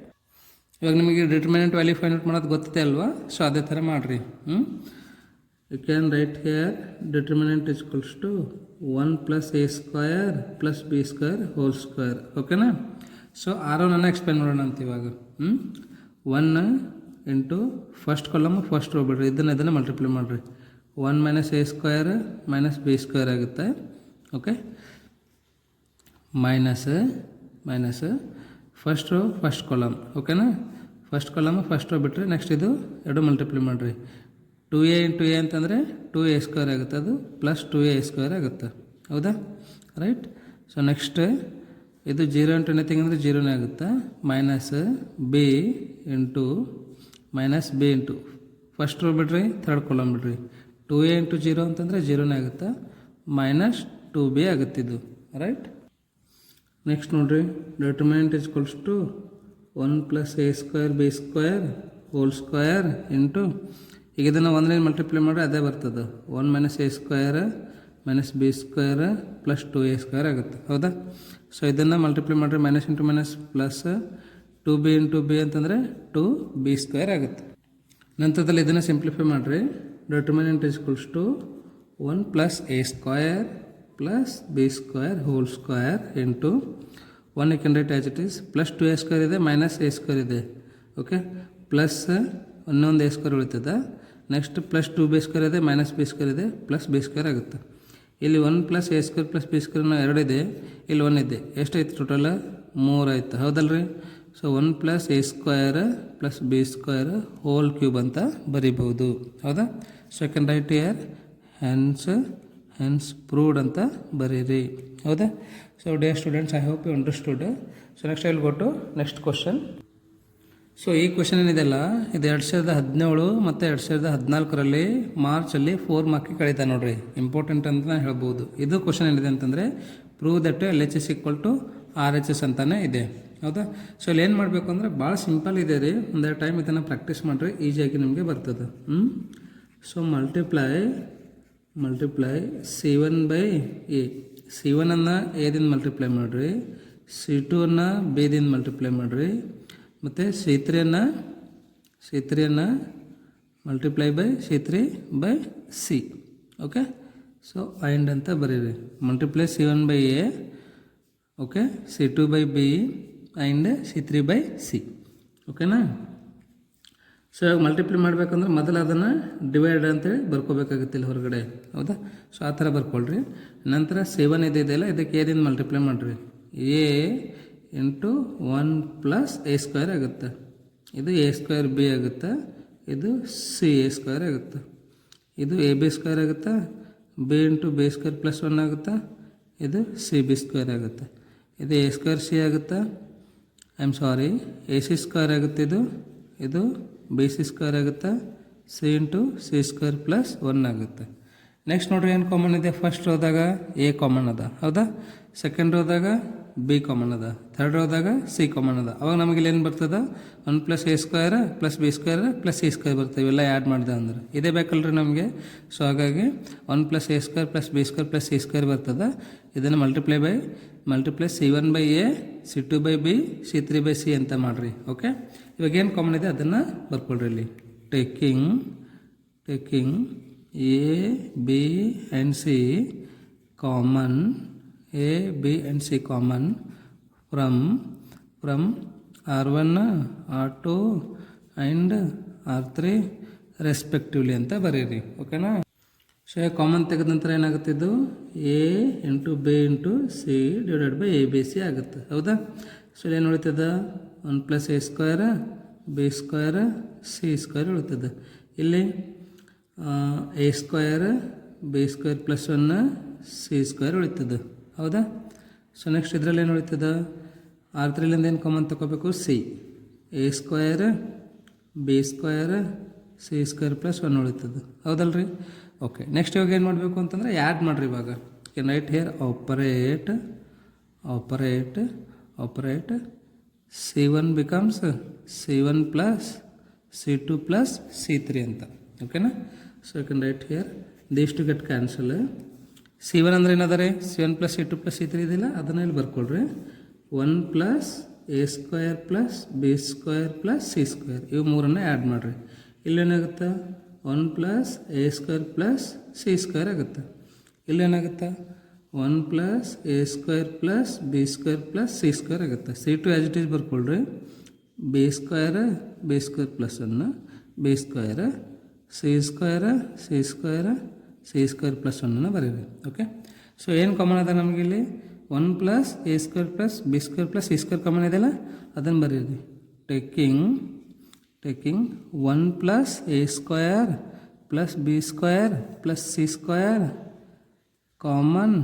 ಇವಾಗ ನಿಮಗೆ ಡಿಟರ್ಮಿನೆಂಟ್ ವ್ಯಾಲ್ಯೂ ಫೈಂಡ್ ಔಟ್ ಮಾಡೋದು ಗೊತ್ತಿದೆ ಅಲ್ವಾ? ಸೊ ಅದೇ ಥರ ಮಾಡಿರಿ. You can write here determinant is equals to 1 plus a square plus b square whole square, ಓಕೆನಾ? ಸೊ R1 ಎಕ್ಸ್ಪ್ಲೇನ್ ಮಾಡೋಣ ಅಂತ ಇವಾಗ. 1 into first column first row ಬಿಡ್ರಿ, ಇದನ್ನು ಮಲ್ಟಿಪ್ಲೈ ಮಾಡಿರಿ, 1 minus a square minus b square ಆಗುತ್ತೆ, okay? Minus first row first column, ಓಕೆನಾ? First column first row ಬಿಟ್ಟರೆ ನೆಕ್ಸ್ಟ್ ಇದು 2 ಮಲ್ಟಿಪ್ಲೈ ಮಾಡಿರಿ, 2a ಇಂಟು a ಅಂತಂದರೆ 2a ಸ್ಕ್ವೇರ್ ಆಗುತ್ತೆ, ಅದು ಪ್ಲಸ್ 2a ಸ್ಕ್ವೇರ್ ಆಗುತ್ತೆ, ಹೌದಾ? ರೈಟ್? ಸೊ ನೆಕ್ಸ್ಟ್ ಇದು 0 ಇಂಟು ಎನಿಥಿಂಗ್ ಅಂದರೆ 0ನೇ ಆಗುತ್ತೆ, minus b into first row ಬಿಡ್ರಿ, ಥರ್ಡ್ ಕಾಲಮ್ ಬಿಡ್ರಿ, 2a ಇಂಟು 0 ಅಂತಂದರೆ 0ನೇ ಆಗುತ್ತೆ, ಮೈನಸ್ 2b ಆಗುತ್ತಿದ್ದು, ರೈಟ್? ನೆಕ್ಸ್ಟ್ ನೋಡಿರಿ, determinant is equals to 1 plus a square b square whole square into, ಈಗ ಇದನ್ನು 1 ಮಲ್ಟಿಪ್ಲೈ ಮಾಡಿದ್ರೆ ಅದೇ ಬರ್ತದೆ, 1 minus a square minus b square plus 2a square ಆಗುತ್ತೆ, ಹೌದಾ? ಸೊ ಇದನ್ನು ಮಲ್ಟಿಪ್ಲೈ ಮಾಡಿದ್ರೆ minus into minus plus 2b into b ಅಂತಂದರೆ 2b ಸ್ಕ್ವೇರ್ ಆಗುತ್ತೆ. ನಂತರದಲ್ಲಿ ಇದನ್ನು ಸಿಂಪ್ಲಿಫೈ ಮಾಡಿರಿ, determinant is equals to 1 plus a square plus b square whole square into 1 can write as it is, plus 2a square ಇದೆ minus a square ಇದೆ, okay? Plus ಇನ್ನೊಂದು a square ಉಳಿತದೆ, next plus 2b square ಇದೆ minus b square ಇದೆ plus b square ಆಗುತ್ತೆ. ಇಲ್ಲಿ 1 plus a square plus b ಸ್ಕ್ವೇರ್ನ 2 ಇದೆ, ಇಲ್ಲಿ 1 ಇದೆ, ಎಷ್ಟಾಯ್ತು ಟೋಟಲ್ 3 ಆಯಿತು, ಹೌದಲ್ರಿ? So 1 plus A square plus B square whole cube ಅಂತ ಬರಿಬೋದು. ಹೌದಾ? So I can write here hence proved ಅಂತ ಬರೀರಿ. ಹೌದಾ? So dear students, I hope you understood. So next I will go to next question. So ಈ question ಏನಿದೆಲ್ಲ ಇದು 2017 ಮತ್ತು 2014ರಲ್ಲಿ ಮಾರ್ಚಲ್ಲಿ 4 ಮಾರ್ಕಿಗೆ ಕಳೀತಾ ನೋಡ್ರಿ. ಇಂಪಾರ್ಟೆಂಟ್ ಅಂತ ನಾನು ಹೇಳ್ಬೋದು. ಇದು ಕ್ವಶನ್ ಏನಿದೆ ಅಂತಂದರೆ prove that LHS equal to RHS ಅಂತಾನೆ ಇದೆ. ಹೌದಾ? ಸೊ ಇಲ್ಲಿ ಏನು ಮಾಡಬೇಕು ಅಂದರೆ ಭಾಳ ಸಿಂಪಲ್ ಇದೆ ರೀ. ಒಂದೆರಡು ಟೈಮ್ ಇದನ್ನು ಪ್ರಾಕ್ಟೀಸ್ ಮಾಡಿರಿ, ಈಸಿಯಾಗಿ ನಿಮಗೆ ಬರ್ತದೆ. So multiply C1 by A. C1 ಅನ್ನು ಎದಿಂದ ಮಲ್ಟಿಪ್ಲೈ ಮಾಡಿರಿ, C2 ಅನ್ನು ಬೇದಿಂದ ಮಲ್ಟಿಪ್ಲೈ ಮಾಡಿರಿ, ಮತ್ತು C3 ಅನ್ನು multiply by C3 by C. Okay? So and ಅಂತ ಬರೀರಿ. Multiply C1 by A, okay, C2 by B and C3 by C. ಓಕೆನಾ? ಸೊ ಇವಾಗ ಮಲ್ಟಿಪ್ಲೈ ಮಾಡಬೇಕಂದ್ರೆ ಮೊದಲು ಅದನ್ನು ಡಿವೈಡ್ ಅಂತೇಳಿ ಬರ್ಕೋಬೇಕಾಗುತ್ತೆ ಇಲ್ಲಿ ಹೊರಗಡೆ. ಹೌದಾ? ಸೊ ಆ ಥರ ಬರ್ಕೊಳ್ರಿ. ನಂತರ C1 ಇದೆಯಲ್ಲ, ಇದಕ್ಕೆ ಏದಿಂದ ಮಲ್ಟಿಪ್ಲೈ ಮಾಡಿರಿ. A into 1 plus A square ಆಗುತ್ತೆ. ಇದು ಎ ಸ್ಕ್ವೇರ್ ಬಿ ಆಗುತ್ತೆ, ಇದು ಸಿ ಎ ಸ್ಕ್ವೇರ್ ಆಗುತ್ತೆ, ಇದು ಎ ಬಿ ಸ್ಕ್ವೇರ್ ಆಗುತ್ತೆ, B into B square plus 1 ಆಗುತ್ತೆ, ಇದು ಸಿ ಬಿ ಸ್ಕ್ವೇರ್ ಆಗುತ್ತೆ, ಇದು ಎ ಸ್ಕ್ವೇರ್ ಸಿ ಆಗುತ್ತೆ, ಎ ಸಿ ಸ್ಕ್ವೇರ್ ಆಗುತ್ತೆ, ಇದು ಬಿ ಸಿ ಸ್ಕ್ವೇರ್ ಆಗುತ್ತೆ, C into C square plus 1 ಆಗುತ್ತೆ. ನೆಕ್ಸ್ಟ್ ನೋಡ್ರಿ ಏನು ಕಾಮನ್ ಇದೆ. ಫಸ್ಟ್ ರೋದಾಗ ಎ ಕಾಮನ್ ಅದ. ಹೌದಾ? ಸೆಕೆಂಡ್ ರೋದಾಗ ಬಿ ಕಾಮನ್ ಅದ, ಥರ್ಡ್ ರೋದಾಗ ಸಿ ಕಾಮನ್ ಅದ. ಅವಾಗ ನಮಗೆ ಇಲ್ಲಿ ಏನು ಬರ್ತದೆ? 1 plus A square plus B square plus C square ಬರ್ತವೆ. ಇವೆಲ್ಲ ಆ್ಯಡ್ ಮಾಡಿದೆ ಅಂದ್ರೆ ಇದೇ ಬೇಕಲ್ರಿ ನಮಗೆ. ಸೊ ಹಾಗಾಗಿ 1 plus A square plus B square plus C square ಬರ್ತದೆ. ಇದನ್ನು multiply C1 by A, C2 by B, C3 by C ಅಂತ ಮಾಡಿರಿ. ಓಕೆ? ಇವಾಗ ಏನು ಕಾಮನ್ ಇದೆ ಅದನ್ನು ಬರ್ಕೊಳ್ರಿ ಇಲ್ಲಿ. Taking A B and C common, A, B and C common from R1, R2 and R3 respectively ಅಂತ ಬರೀರಿ. ಓಕೆನಾ? ಸೊ ಕಾಮನ್ ತೆಗೆದ ನಂತರ ಏನಾಗುತ್ತಿದ್ದು A into B into C divided by A B C ಆಗುತ್ತೆ. ಹೌದಾ? ಸೊ ಏನು ಉಳಿತದ? 1 plus A square B square C square ಉಳಿತದೆ. ಇಲ್ಲಿ A square B square plus 1 C square ಉಳಿತದೆ. ಹೌದಾ? ಸೊ ನೆಕ್ಸ್ಟ್ ಇದರಲ್ಲಿ ಏನು ಉಳಿತದ? R3ಲಿಂದ ಏನು ಕಾಮನ್ ತಗೋಬೇಕು? C. A square B square C square plus 1 ಉಳಿತದೆ. ಹೌದಲ್ರಿ? ಓಕೆ. ನೆಕ್ಸ್ಟ್ ಇವಾಗ ಏನು ಮಾಡಬೇಕು ಅಂತಂದರೆ ಆ್ಯಡ್ ಮಾಡಿರಿ. ಇವಾಗ can write here operate C1 becomes C1 plus C2 plus C3 ಅಂತ. ಓಕೆನಾ? So you can write here these two get cancel. C1 ಅಂದ್ರೆ ಏನದ ರೀ? C1 plus C2 plus C3 ಇದಿಲ್ಲ, ಅದನ್ನು ಇಲ್ಲಿ ಬರ್ಕೊಳ್ರಿ. 1 plus A square plus B square plus C square, ಇವು ಮೂರನ್ನು ಆ್ಯಡ್ ಮಾಡಿರಿ. ಇಲ್ಲೇನಾಗುತ್ತೆ? 1 plus A square plus C square ಆಗುತ್ತೆ. ಇಲ್ಲೇನಾಗುತ್ತೆ? 1 plus A square plus B square plus C square ಆಗುತ್ತೆ. C2 ಆ್ಯಸ್ ಇಟ್ ಈಸ್ ಬರ್ಕೊಳ್ರಿ. B square plus 1 B square C square plus 1 ಬರೀರಿ. Okay? So ಏನು ಕಾಮನ್ ಅದ ನಮಗಿಲ್ಲಿ? 1 plus A square plus B square plus C square common ಇದೆಯಲ್ಲ, ಅದನ್ನು ಬರೀರಿ. Taking 1 plus A square plus B square plus C square common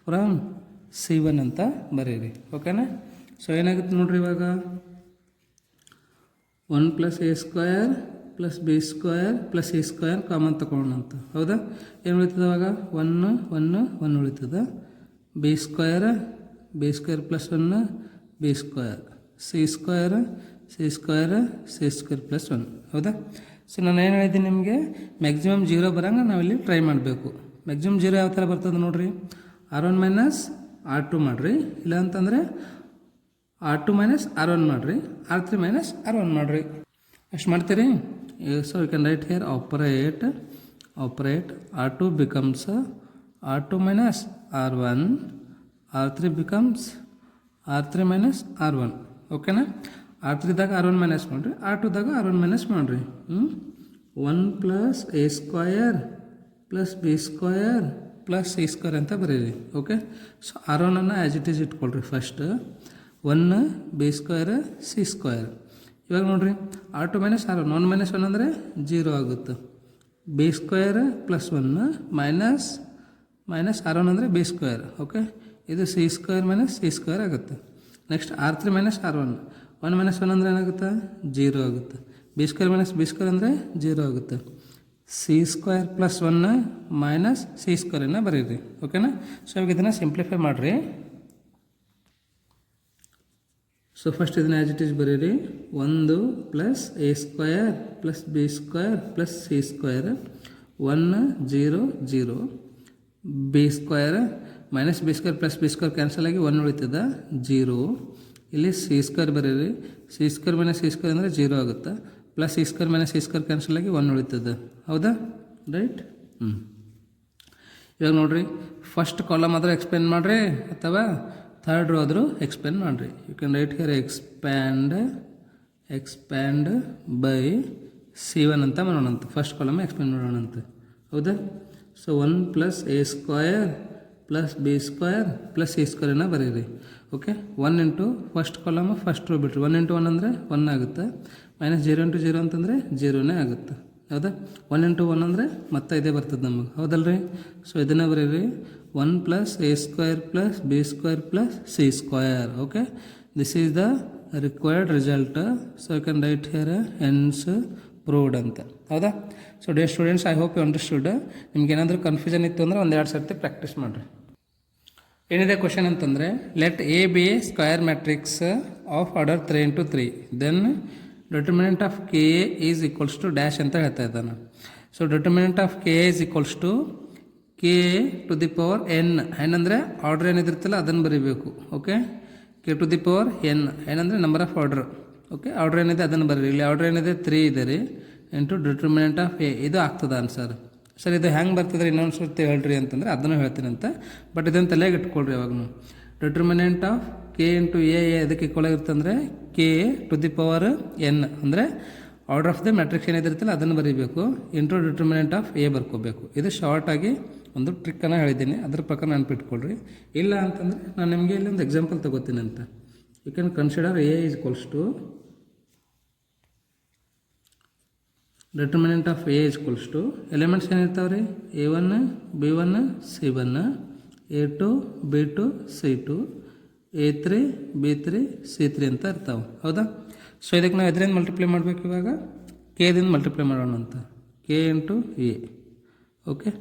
from C1 ಅಂತ ಬರೀರಿ. ಓಕೆನಾ? ಸೊ ಏನಾಗುತ್ತೆ ನೋಡ್ರಿ, ಇವಾಗ 1 plus A square plus B square plus C square common ತಗೊಳ್ಳೋಣ ಅಂತ. ಹೌದಾ? ಏನು ಉಳಿತದೆ ಅವಾಗ? 1 ಉಳಿತದೆ. B square plus 1 B square C square plus 1. ಹೌದಾ? ಸೊ ನಾನು ಏನು ಹೇಳಿದ್ದೀನಿ ನಿಮಗೆ, ಮ್ಯಾಕ್ಸಿಮಮ್ 0 ಬರೋಂಗೆ ನಾವಿಲ್ಲಿ ಟ್ರೈ ಮಾಡಬೇಕು. ಮ್ಯಾಕ್ಸಿಮಮ್ 0 ಯಾವ ಥರ ಬರ್ತದೆ ನೋಡಿರಿ. R1 ಮೈನಸ್ R2 ಮಾಡಿರಿ, ಇಲ್ಲ ಅಂತಂದರೆ R2 ಮೈನಸ್ R1 ಮಾಡಿರಿ, R3 ಮೈನಸ್ R1 ಮಾಡಿರಿ. ಅಷ್ಟು ಮಾಡ್ತೀರಿ. So you can write here operate R2 becomes R2 minus R1, R3 becomes R3 minus R1. ಓಕೆನಾ? R3ದಾಗ R1 ಮೈನಸ್ ಮಾಡಿರಿ, R2ದಾಗ R1 ಮೈನಸ್ ಮಾಡಿರಿ. 1 plus a square plus B square plus C square ಅಂತ ಬರೀರಿ. Okay? So R1 as it is ಇಟ್ಕೊಳ್ರಿ first. One b square C square. ಇವಾಗ ನೋಡಿರಿ R2 minus R1 1 minus 1 ಅಂದರೆ 0 ಆಗುತ್ತೆ. B square plus 1 minus R1 ಅಂದರೆ b square. Okay, ಇದು c square minus c square ಆಗುತ್ತೆ. Next R3 minus R1 1 minus 1 ಅಂದರೆ ಏನಾಗುತ್ತೆ 0 ಆಗುತ್ತೆ. B square minus B square ಅಂದರೆ 0 ಆಗುತ್ತೆ. C square plus 1 minus c ಸ್ಕ್ವೇರನ್ನು ಬರೀರಿ. ಓಕೆನಾ? ಸೊ ಇವಾಗ ಇದನ್ನು ಸಿಂಪ್ಲಿಫೈ ಮಾಡಿರಿ. ಸೊ ಫಸ್ಟ್ ಇದನ್ನು ಆ್ಯಸ್ ಇಟ್ ಈಸ್ ಬರೀರಿ. 1 plus a square plus B square plus c square 1 0 0 b square minus B square plus B square cancel ಆಗಿ 1 ಉಳಿತದ 0. ಇಲ್ಲಿ ಸಿ ಸ್ಕ್ವೇರ್ ಬರೀರಿ. C square minus c square ಅಂದರೆ 0 ಆಗುತ್ತೆ. Plus C square minus c square cancel ಆಗಿ 1 ಉಳಿತದೆ. ಹೌದಾ? Right. ಇವಾಗ ನೋಡಿರಿ, ಫಸ್ಟ್ ಕಾಲಮ್ ಆದರೂ ಎಕ್ಸ್ಪ್ಲೇನ್ ಮಾಡಿರಿ ಅಥವಾ ಥರ್ಡ್ ರೋ ಆದರೂ ಎಕ್ಸ್ಪ್ಲೇನ್ ಮಾಡಿರಿ. You can write here expand by C1 ಅಂತ ಮಾಡೋಣಂತ. ಫಸ್ಟ್ ಕಾಲಮ್ ಎಕ್ಸ್ಪ್ಲೇನ್ ಮಾಡೋಣಂತ. ಹೌದಾ? So 1 plus a square plus B square plus c ಸ್ಕ್ವೇರನ್ನು ಬರೀರಿ. Okay, 1 into first column first row ಬಿಟ್ರಿ. 1 ಇಂಟು 1 ಅಂದರೆ 1 ಆಗುತ್ತೆ. ಮೈನಸ್ 0 ಇಂಟು 0 ಅಂತಂದರೆ 0ನೇ ಆಗುತ್ತೆ. ಹೌದಾ? 1 ಇಂಟು 1 ಅಂದರೆ ಮತ್ತೆ ಇದೇ ಬರ್ತದೆ ನಮಗೆ. ಹೌದಲ್ರಿ? ಸೊ ಇದನ್ನು ಬರೀರಿ. 1 plus A square plus B square plus C square. Okay, this is the required result. So you can write here hence proved ಅಂತ. ಹೌದಾ? So dear students, I hope you understood. ನಿಮ್ಗೆ ಏನಾದರೂ ಕನ್ಫ್ಯೂಷನ್ ಇತ್ತು ಅಂದರೆ 1-2 ಸರ್ತಿ practice ಮಾಡಿರಿ. ಏನಿದೆ question ಅಂತಂದರೆ, let a be a square matrix of order 3 into 3 then determinant of k a is equals to dash ಅಂತ ಹೇಳ್ತಾ ಇದ್ದಾನೆ. So determinant of k a is equals to k to the power n. N ಅಂದರೆ order ಏನಿದಿರ್ತಲ್ಲ ಅದನ್ನು ಬರೀಬೇಕು. Okay, k to the power n. ಏನಂದರೆ number of order. Okay, order ಏನಿದೆ ಅದನ್ನು ಬರೀರಿ. ಇಲ್ಲಿ ಆರ್ಡರ್ ಏನಿದೆ 3 ಇದೆ ರೀ, ಇಂಟು ಡಿಟರ್ಮಿನೆಂಟ್ ಆಫ್ ಎ. ಇದು ಆಗ್ತದೆ ಆನ್ಸರ್. ಸರ್ ಇದು ಹೆಂಗೆ ಬರ್ತದೆ ಇನ್ನೊಂದು ಸರ್ತಿ ಹೇಳ್ರಿ ಅಂತಂದರೆ ಅದನ್ನು ಹೇಳ್ತೀನಿ ಅಂತ. ಬಟ್ ಇದನ್ನು ತಲೆಗೆ ಇಟ್ಕೊಳ್ರಿ ಯಾವಾಗೂ. Determinant of k into a ಅದಕ್ಕೆ ಈಕ್ವಲ್ ಆಗಿರ್ತಂದರೆ k to the power n ಅಂದರೆ ಆರ್ಡರ್ ಆಫ್ ದ ಮ್ಯಾಟ್ರಿಕ್ಸ್ ಏನಿದಿರ್ತಲ್ಲ ಅದನ್ನು ಬರೀಬೇಕು. ಇಂಟು ಡಿಟರ್ಮಿನೆಂಟ್ ಆಫ್ ಎ ಬರ್ಕೋಬೇಕು. ಇದು ಶಾರ್ಟಾಗಿ ಒಂದು ಟ್ರಿಕ್ಕನ್ನು ಹೇಳಿದ್ದೀನಿ, ಅದ್ರ ಪ್ರಕಾರ ನೆನಪಿಟ್ಕೊಳ್ರಿ. ಇಲ್ಲ ಅಂತಂದರೆ ನಾನು ನಿಮಗೆ ಇಲ್ಲಿ ಒಂದು ಎಕ್ಸಾಂಪಲ್ ತಗೋತೀನಿ ಅಂತ. You can consider a is equals to determinant of a is equals to elements ಏನಿರ್ತಾವೆ ರೀ, A1 B1 C1 A2 B2 C2 A3 B3 C3 ಅಂತ ಇರ್ತಾವೆ. ಹೌದಾ? ಸೊ ಇದಕ್ಕೆ ನಾವು ಎದರಿಂದ ಮಲ್ಟಿಪ್ಲೈ ಮಾಡಬೇಕು? ಇವಾಗ ಕೆದಿಂದ ಮಲ್ಟಿಪ್ಲೈ ಮಾಡೋಣ ಅಂತ. K into a. Okay,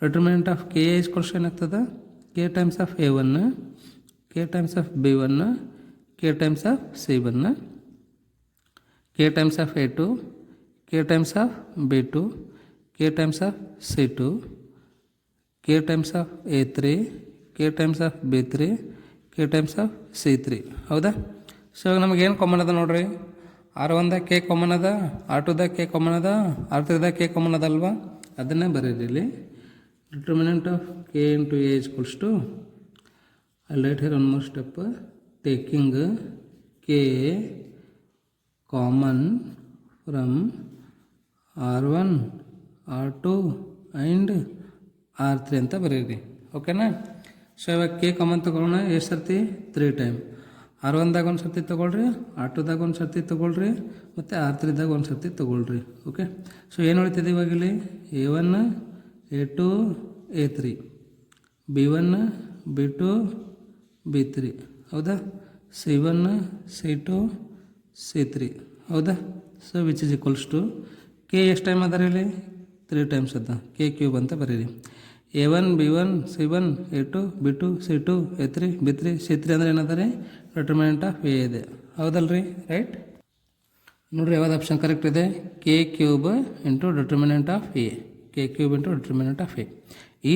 determinant of k is equals ಏನಾಗ್ತದೆ? K times of A1 k times of B1 k times of C1 k times of A2 k times of B2 k times of C2 k times of A3 k times of B3 k times of C3. ಹೌದಾ? ಸೊ ಇವಾಗ ನಮಗೇನು common ಅದ ನೋಡ್ರಿ. R1ದಾಗ K common ಅದ, R2ದಾಗ K common ಅದ, R3ದಾಗ K common ಅದಲ್ವಾ? ಅದನ್ನೇ ಬರೀರಿ ಇಲ್ಲಿ. Determinant of k into a is equals to, I write here one more step, taking k common from R1 R2 and R3 ಅಂತ ಬರೀರಿ. ಓಕೆನಾ? ಸೊ ಇವಾಗ ಕೆ ಕಾಮನ್ ತೊಗೊಳ್ಳೋಣ. ಎಷ್ಟು ಸರ್ತಿ? 3 ಟೈಮ್. R1ದಾಗ ಒಂದು ಸರ್ತಿ ತೊಗೊಳ್ರಿ, R2ದಾಗ ಒಂದು ಸರ್ತಿ ತೊಗೊಳ್ರಿ, ಮತ್ತು R3ದಾಗ ಒಂದು ಸರ್ತಿ ತೊಗೊಳ್ರಿ. ಓಕೆ, ಸೊ ಏನು ಉಳಿತದೆ ಇವಾಗ ಇಲ್ಲಿ? A1 A2 A3 B1 B2 B3. ಹೌದಾ? C1 C2 C3. ಹೌದಾ? So which is equals to k ಎಷ್ಟು ಟೈಮ್ ಅದ ರೀ ಇಲ್ಲಿ? 3 ಟೈಮ್ಸ್ ಅದ. ಕೆ ಕ್ಯೂಬ್ ಅಂತ ಬರೀರಿ. A1 B1 C1 A2 B2 C2 A3 B3 C3 ಅಂದರೆ ಏನದ ರೀ? ಡಿಟರ್ಮಿನೆಂಟ್ ಆಫ್ ಎ ಇದೆ. ಹೌದಲ್ರಿ? ರೈಟ್. ನೋಡಿರಿ ಯಾವ್ದು ಆಪ್ಷನ್ ಕರೆಕ್ಟ್ ಇದೆ? K cube into determinant of A. K cube into determinant of A. ಈ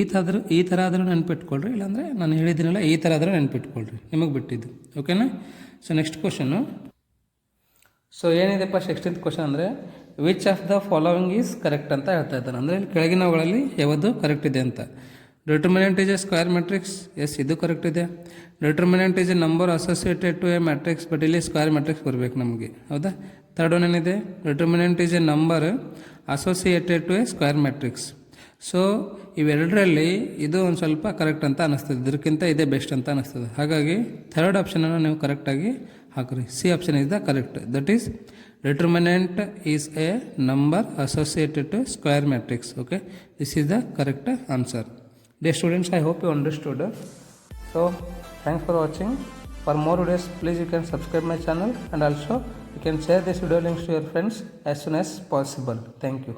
ಥರ ಆದರೂ ನೆನ್ಪಿಟ್ಕೊಳ್ರಿ, ಇಲ್ಲಾಂದರೆ ನಾನು ಹೇಳಿದ್ದೀನಲ್ಲ ಈ ಥರ ಆದರೂ ನೆನ್ಪಿಟ್ಕೊಳ್ರಿ, ನಿಮಗೆ ಬಿಟ್ಟಿದ್ದು. ಓಕೆನಾ? So next question. ಸೊ ಏನಿದೆಪ್ಪ 16th ಕ್ವಶನ್ ಅಂದರೆ, which of the following is correct ಅಂತ ಹೇಳ್ತಾ ಇದ್ದಾನೆ. ಅಂದರೆ ಇಲ್ಲಿ ಕೆಳಗಿನವುಗಳಲ್ಲಿ ಯಾವುದು ಕರೆಕ್ಟ್ ಇದೆ ಅಂತ. Determinant is a square matrix. Yes, ಇದು ಕರೆಕ್ಟ್ ಇದೆ. Determinant is a number associated to a matrix. But ಇಲ್ಲಿ ಸ್ಕ್ವೇರ್ ಮ್ಯಾಟ್ರಿಕ್ಸ್ ಬರಬೇಕು ನಮಗೆ. ಹೌದಾ? ಥರ್ಡ್ ಒನ್ ಏನಿದೆ? Determinant is a number associated to a square matrix. So ಇವೆರಡರಲ್ಲಿ ಇದು ಒಂದು ಸ್ವಲ್ಪ ಕರೆಕ್ಟ್ ಅಂತ ಅನ್ನಿಸ್ತದೆ, ಇದಕ್ಕಿಂತ ಇದೇ ಬೆಸ್ಟ್ ಅಂತ ಅನ್ನಿಸ್ತದೆ. ಹಾಗಾಗಿ ಥರ್ಡ್ ಆಪ್ಷನನ್ನು ನೀವು ಕರೆಕ್ಟಾಗಿ ಹಾಕಿರಿ. C option is the correct. That is determinant is a number associated to square matrix. Okay, this is the correct answer. Dear students, I hope you understood. So thanks for watching. For more videos, please you can subscribe my channel, and also you can share this video links to your friends as soon as possible. Thank you.